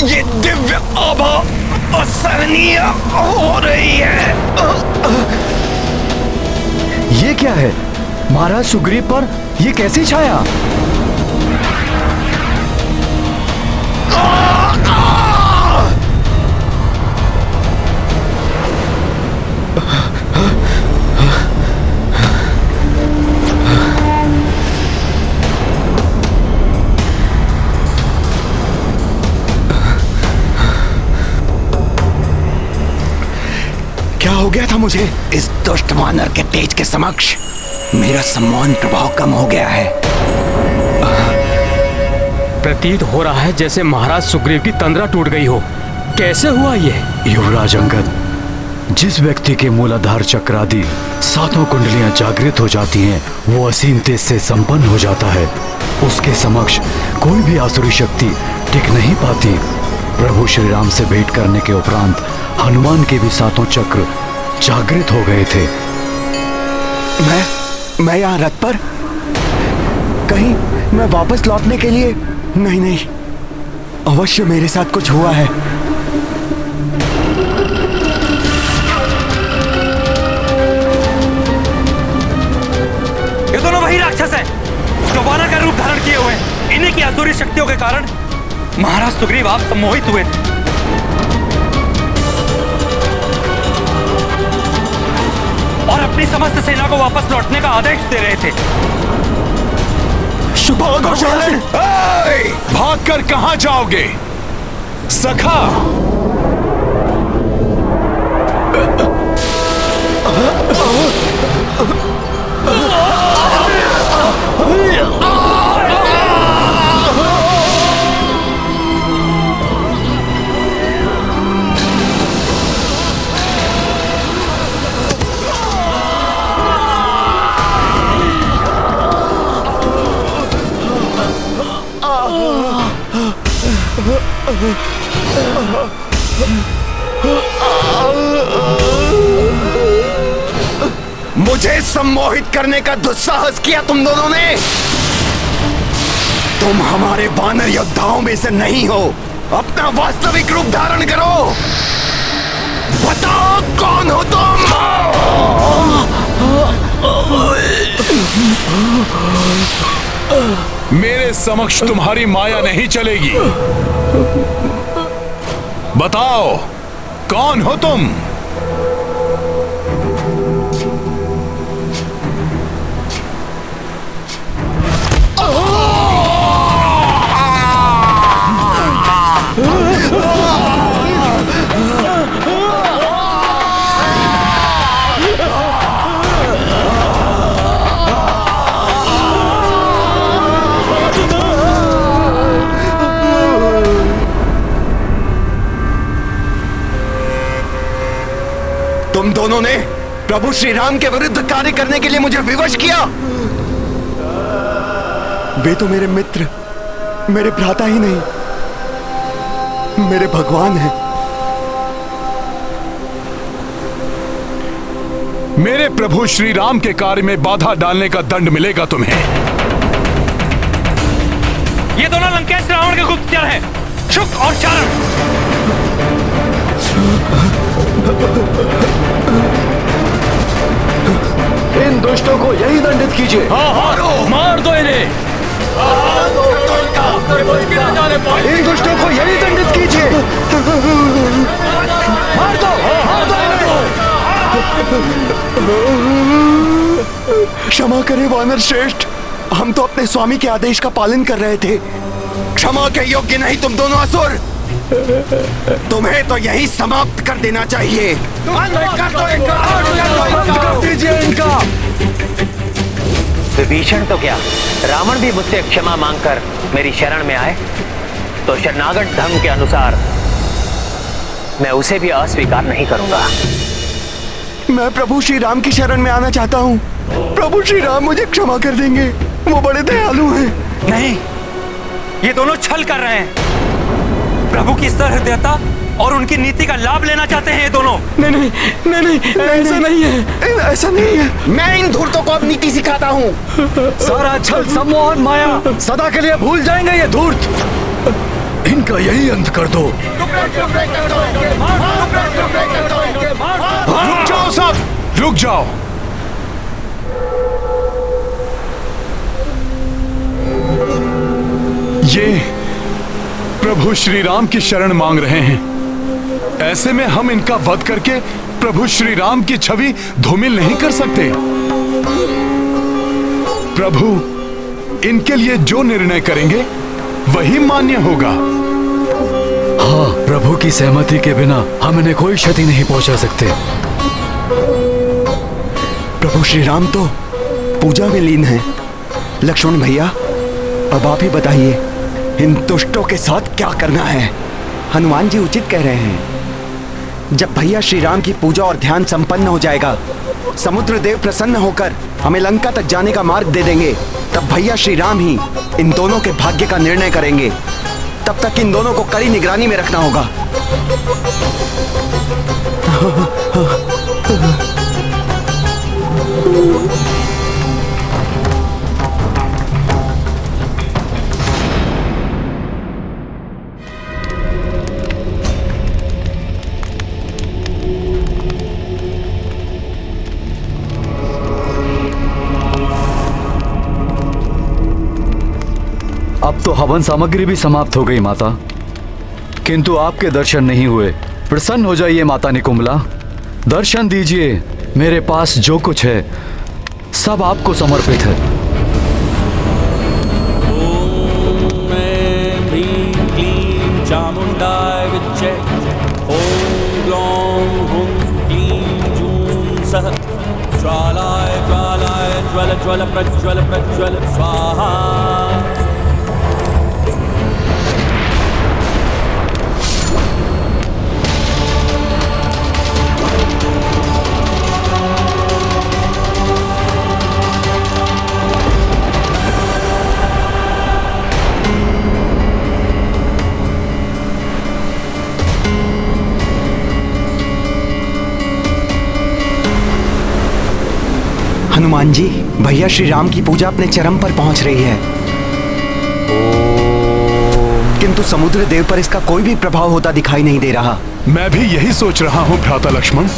ये दिव्य आभा असहनीय हो रही है। ये क्या है? महाराज सुग्रीव पर ये कैसे छाया? क्या हो गया था मुझे? इस दुष्ट वानर के तेज के समक्ष मेरा सम्मोहन प्रभाव कम हो गया है। प्रतीत हो रहा है जैसे महाराज सुग्रीव की तंद्रा टूट गई हो। कैसे हुआ ये? युवराज अंगद, जिस व्यक्ति के मूलाधार चक्र आदि 7 कुंडलियां जागृत हो जाती हैं, वो असीम तेज से संपन्न हो जाता है। उसके समक्ष कोई भी आसुरी शक्ति टिक नहीं पाती। प्रभु श्री राम से भेंट करने के उपरांत हनुमान के भी 7 चक्र जागृत हो गए थे। मैं यहाँ रथ पर? कहीं मैं वापस लौटने के लिए? नहीं, अवश्य मेरे साथ कुछ हुआ है। ये दोनों वही राक्षस हैं जो वानर का रूप धारण किए हुए हैं। इन्हीं की आसुरी शक्तियों के कारण महाराज सुग्रीव आप सम्मोहित हुए थे और अपनी समस्त सेना को वापस लौटने का आदेश दे रहे थे। भागकर कहां जाओगे सखा? मुझे सम्मोहित करने का दुस्साहस किया तुम दोनों ने। तुम हमारे वानर योद्धाओं में से नहीं हो। अपना वास्तविक रूप धारण करो। बताओ कौन हो तुम? मेरे समक्ष तुम्हारी माया नहीं चलेगी। बताओ कौन हो तुम? तुम दोनों ने प्रभु श्री राम के विरुद्ध कार्य करने के लिए मुझे विवश किया। वे तो मेरे मित्र, मेरे भ्राता ही नहीं, मेरे भगवान हैं। मेरे प्रभु श्री राम के कार्य में बाधा डालने का दंड मिलेगा तुम्हें। ये दोनों लंकेश रावण के गुप्तचर हैं, शुक और चारण। इन दुष्टों को यही दंडित कीजिए। हाँ, मार दो इन्हें। इन दुष्टों को यही दंडित कीजिए। मार दो, मार दो इन्हें। क्षमा करें वानर श्रेष्ठ, हम तो अपने स्वामी के आदेश का पालन कर रहे थे। क्षमा के योग्य नहीं तुम दोनों असुर। तुम्हें तो यही समाप्त कर देना चाहिए। कर दीजिए इनका। विभीषण तो क्या, रावण भी मुझसे क्षमा मांगकर मेरी शरण में आए तो शरणागत धर्म के अनुसार मैं उसे भी अस्वीकार नहीं करूंगा। मैं प्रभु श्री राम की शरण में आना चाहता हूँ। प्रभु श्री राम मुझे क्षमा कर देंगे, वो बड़े दयालु हैं। नहीं, ये दोनों छल कर रहे हैं। प्रभु की सहृदयता और उनकी नीति का लाभ लेना चाहते हैं ये दोनों। नहीं, ऐसा नहीं है, ऐसा नहीं है। मैं इन धूर्तों को अब नीति सिखाता हूँ। सारा छल, सम्मोहन, माया सदा के लिए भूल जाएंगे ये धूर्त। इनका यही अंत कर दो। रुक जाओ सब, रुक जाओ। ये प्रभु श्री राम की शरण मांग रहे हैं। ऐसे में हम इनका वध करके प्रभु श्री राम की छवि धूमिल नहीं कर सकते। प्रभु इनके लिए जो निर्णय करेंगे वही मान्य होगा। हाँ, प्रभु की सहमति के बिना हम इन्हें कोई क्षति नहीं पहुंचा सकते। प्रभु श्री राम तो पूजा में लीन हैं। लक्ष्मण भैया, अब आप ही बताइए, इन दुष्टों के साथ क्या करना है? हनुमान जी उचित कह रहे हैं। जब भैया श्री राम की पूजा और ध्यान संपन्न हो जाएगा, समुद्र देव प्रसन्न होकर हमें लंका तक जाने का मार्ग दे देंगे, तब भैया श्री राम ही इन दोनों के भाग्य का निर्णय करेंगे। तब तक इन दोनों को कड़ी निगरानी में रखना होगा। अब तो हवन सामग्री भी समाप्त हो गई माता, किंतु आपके दर्शन नहीं हुए। प्रसन्न हो जाइए माता निकुंभला, दर्शन दीजिए। मेरे पास जो कुछ है सब आपको समर्पित है। ओम ह्रीं क्लीं चामुंडाय विच्चे। ओम ग्लौं हुं क्लीं जूं सः। ज्वालाय ज्वालाय ज्वल ज्वल प्रज्वल प्रज्वल स्वाहा। हनुमान जी, भैया श्री राम की पूजा अपने चरम पर पहुंच रही है, किंतु समुद्र देव पर इसका कोई भी प्रभाव होता दिखाई नहीं दे रहा। मैं भी यही सोच रहा हूँ भ्राता लक्ष्मण।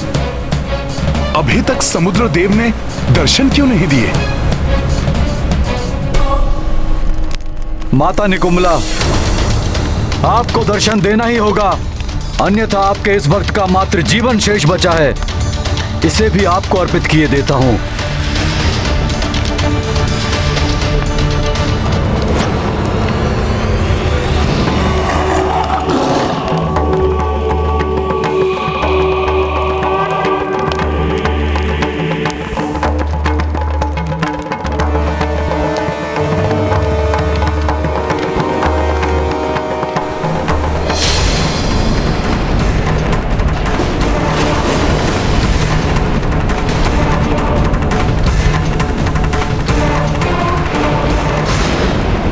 अभी तक समुद्र देव ने दर्शन क्यों नहीं दिए? माता निकुंभला, आपको दर्शन देना ही होगा, अन्यथा आपके इस भक्त का मात्र जीवन शेष बचा है, इसे भी आपको अर्पित किए देता हूं।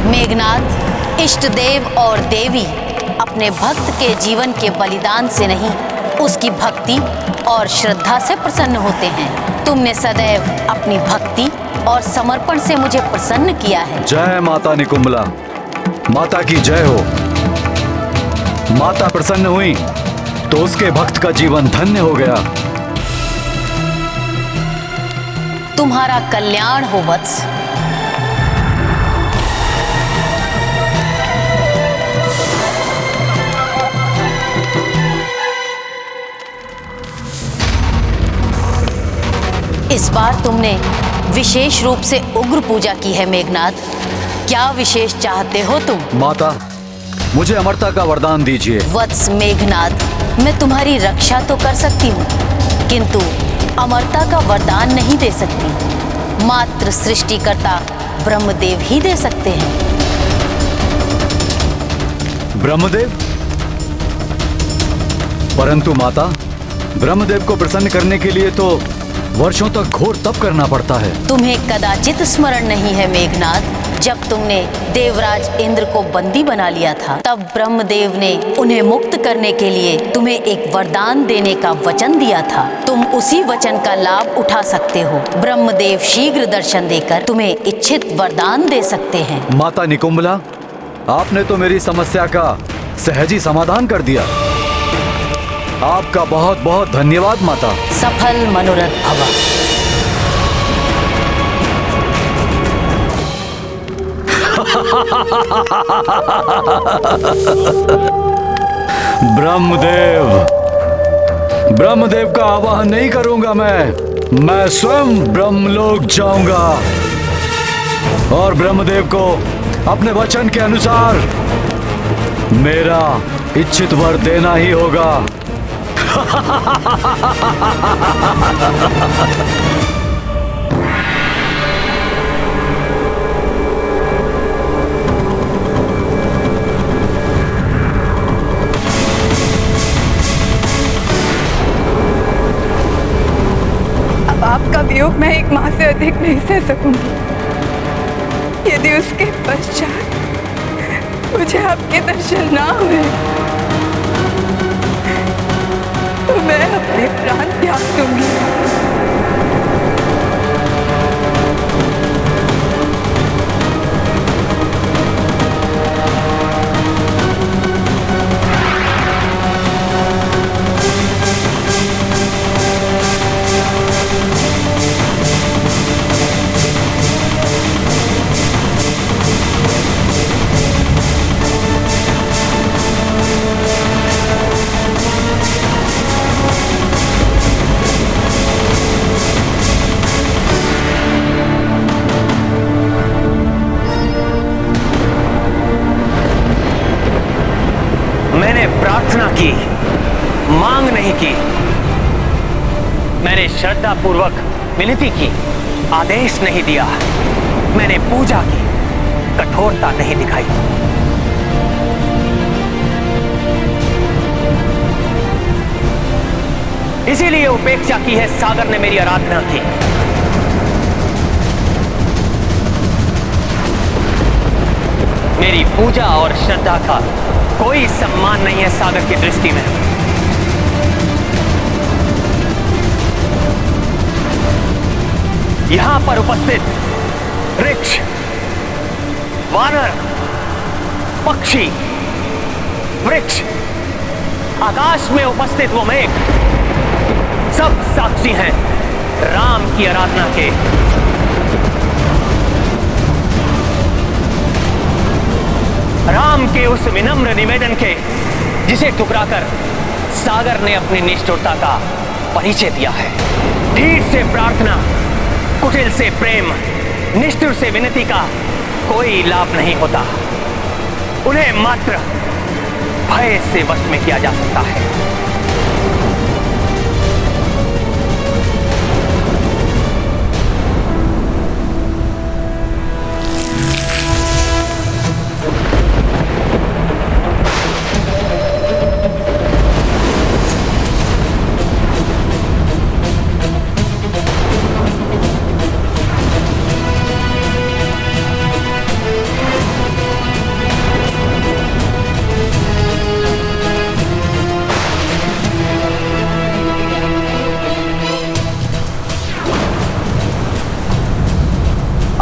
मेघनाथ, इष्ट देव और देवी अपने भक्त के जीवन के बलिदान से नहीं, उसकी भक्ति और श्रद्धा से प्रसन्न होते हैं। तुमने सदैव अपनी भक्ति और समर्पण से मुझे प्रसन्न किया है। जय माता निकुंभला, माता की जय हो। माता प्रसन्न हुई तो उसके भक्त का जीवन धन्य हो गया। तुम्हारा कल्याण हो वत्स। इस बार तुमने विशेष रूप से उग्र पूजा की है मेघनाथ। क्या विशेष चाहते हो तुम? माता, मुझे अमरता का वरदान दीजिए। वत्स मेघनाथ, मैं तुम्हारी रक्षा तो कर सकती हूँ, किंतु अमरता का वरदान नहीं दे सकती। मात्र सृष्टिकर्ता ब्रह्मदेव ही दे सकते हैं। ब्रह्मदेव? परंतु माता, ब्रह्मदेव को प्रसन्न करने के लिए तो वर्षों तक घोर तप करना पड़ता है। तुम्हें कदाचित स्मरण नहीं है मेघनाथ, जब तुमने देवराज इंद्र को बंदी बना लिया था, तब ब्रह्मदेव ने उन्हें मुक्त करने के लिए तुम्हें एक वरदान देने का वचन दिया था। तुम उसी वचन का लाभ उठा सकते हो। ब्रह्मदेव शीघ्र दर्शन देकर तुम्हें इच्छित वरदान दे सकते हैं। माता निकुंभला, आपने तो मेरी समस्या का सहज ही समाधान कर दिया। आपका बहुत बहुत धन्यवाद माता। सफल मनोरथ भव। ब्रह्मदेव, ब्रह्मदेव का आवाहन नहीं करूंगा मैं स्वयं ब्रह्मलोक जाऊंगा और ब्रह्मदेव को अपने वचन के अनुसार मेरा इच्छित वर देना ही होगा। अब आपका वियोग मैं एक माह से अधिक नहीं सह सकूंगी। यदि उसके पश्चात मुझे आपके दर्शन ना हुए तो मैं अपने प्राण त्याग दूंगी। प्रार्थना की, मांग नहीं की। मैंने श्रद्धा पूर्वक विनती की, आदेश नहीं दिया। मैंने पूजा की, कठोरता नहीं दिखाई। इसीलिए उपेक्षा की है सागर ने मेरी आराधना की। मेरी पूजा और श्रद्धा का कोई सम्मान नहीं है सागर की दृष्टि में। यहां पर उपस्थित वृक्ष, वानर, पक्षी, वृक्ष, आकाश में उपस्थित वो मेघ सब साक्षी हैं राम की आराधना के। राम के उस विनम्र निवेदन के जिसे ठुकराकर सागर ने अपनी निष्ठुरता का परिचय दिया है। ढीठ से प्रार्थना, कुटिल से प्रेम, निष्ठुर से विनती का कोई लाभ नहीं होता। उन्हें मात्र भय से वश में किया जा सकता है।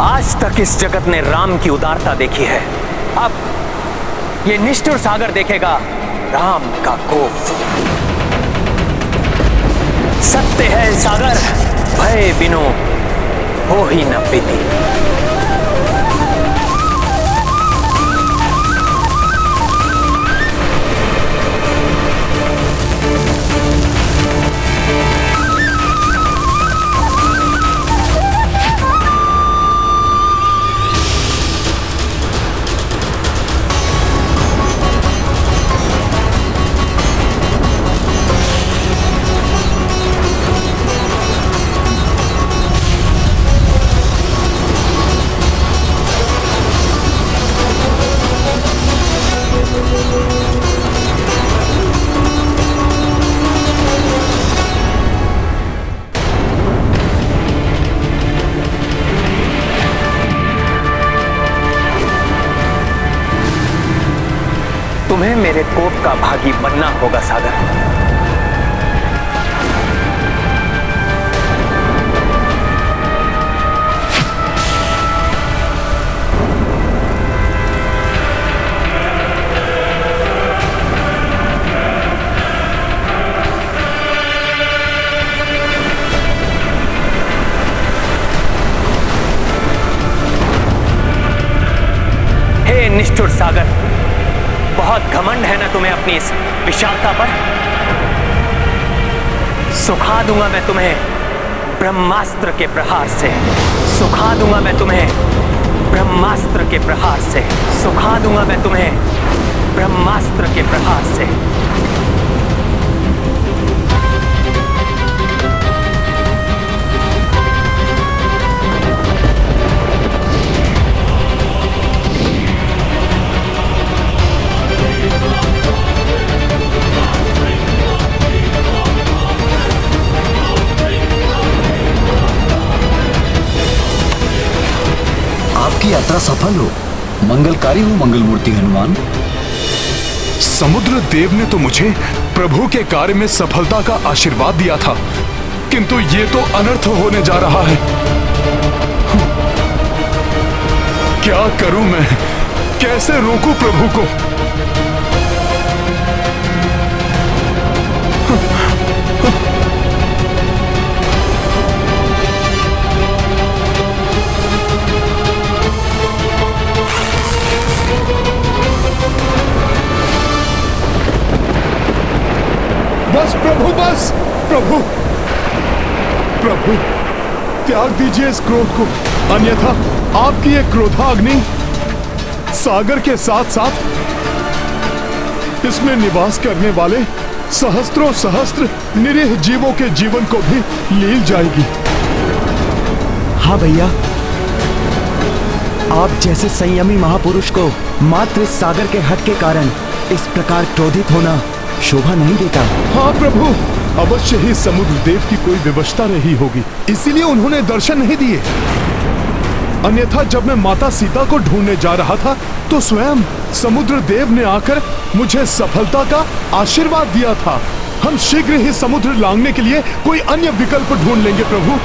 आज तक इस जगत ने राम की उदारता देखी है, अब ये निष्ठुर सागर देखेगा राम का कोप। सत्य है सागर, भय बिनु हो ही न पीती। तुम्हें मेरे कोप का भागी बनना होगा सागर। हे निष्ठुर सागर, बहुत घमंड है ना तुम्हें अपनी इस विशालता पर। सुखा दूंगा मैं तुम्हें ब्रह्मास्त्र के प्रहार से, सुखा दूंगा मैं तुम्हें ब्रह्मास्त्र के प्रहार से, सुखा दूंगा मैं तुम्हें ब्रह्मास्त्र के प्रहार से। आपकी यात्रा सफल हो, मंगलकारी हो मंगलमूर्ति हनुमान। समुद्र देव ने तो मुझे प्रभु के कार्य में सफलता का आशीर्वाद दिया था, किंतु ये तो अनर्थ होने जा रहा है। क्या करूं मैं, कैसे रोकूं प्रभु को? बस प्रभु, बस प्रभु, प्रभु त्याग दीजिए इस क्रोध को, अन्यथा आपकी ये क्रोधाग्नि सागर के साथ साथ इसमें निवास करने वाले सहस्त्रों सहस्त्र निरीह जीवों के जीवन को भी लील जाएगी। हाँ भैया, आप जैसे संयमी महापुरुष को मात्र इस सागर के हट के कारण इस प्रकार क्रोधित होना शोभा नहीं देता। हाँ प्रभु, अवश्य ही समुद्र देव की कोई विवशता रही होगी, इसीलिए उन्होंने दर्शन नहीं दिए। अन्यथा जब मैं माता सीता को ढूंढने जा रहा था तो स्वयं समुद्र देव ने आकर मुझे सफलता का आशीर्वाद दिया था। हम शीघ्र ही समुद्र लांघने के लिए कोई अन्य विकल्प ढूंढ लेंगे प्रभु।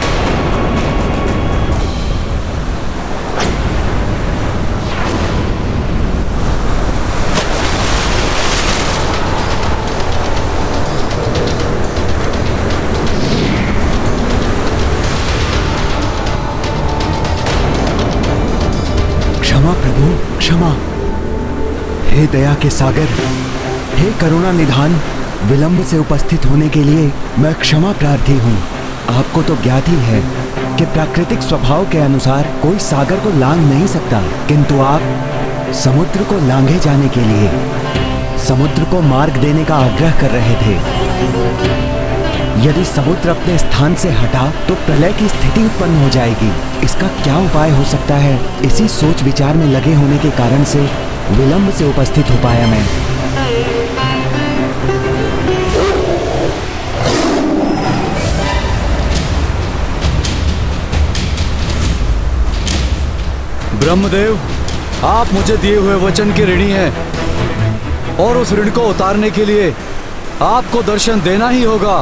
क्षमा। हे दया के सागर, हे करुणा निधान, विलंब से उपस्थित होने के लिए मैं क्षमा प्रार्थी हूँ। आपको तो ज्ञात ही है कि प्राकृतिक स्वभाव के अनुसार कोई सागर को लांघ नहीं सकता, किंतु आप समुद्र को लांघे जाने के लिए समुद्र को मार्ग देने का आग्रह कर रहे थे। यदि समुद्र अपने स्थान से हटा तो प्रलय की स्थिति उत्पन्न हो जाएगी। इसका क्या उपाय हो सकता है? इसी सोच विचार में लगे होने के कारण से विलंब से उपस्थित हो पाया मैं। ब्रह्मदेव, आप मुझे दिए हुए वचन के ऋणी हैं और उस ऋण को उतारने के लिए आपको दर्शन देना ही होगा।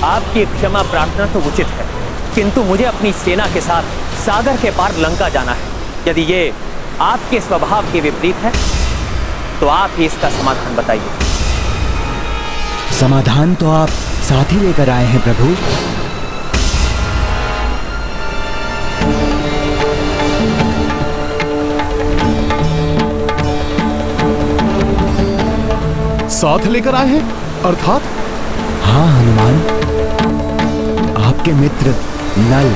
आपकी क्षमा प्रार्थना तो उचित है, किंतु मुझे अपनी सेना के साथ सागर के पार लंका जाना है। यदि ये आपके स्वभाव के विपरीत है तो आप ही इसका समाधान बताइए। समाधान तो आप साथ ही लेकर आए हैं प्रभु। साथ लेकर आए हैं अर्थात? हाँ हनुमान, आपके मित्र नल।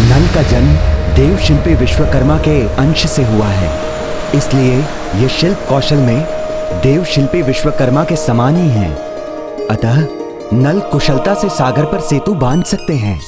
नल का जन्म देव शिल्पी विश्वकर्मा के अंश से हुआ है, इसलिए ये शिल्प कौशल में देव शिल्पी विश्वकर्मा के समान ही हैं। अतः नल कुशलता से सागर पर सेतु बांध सकते हैं।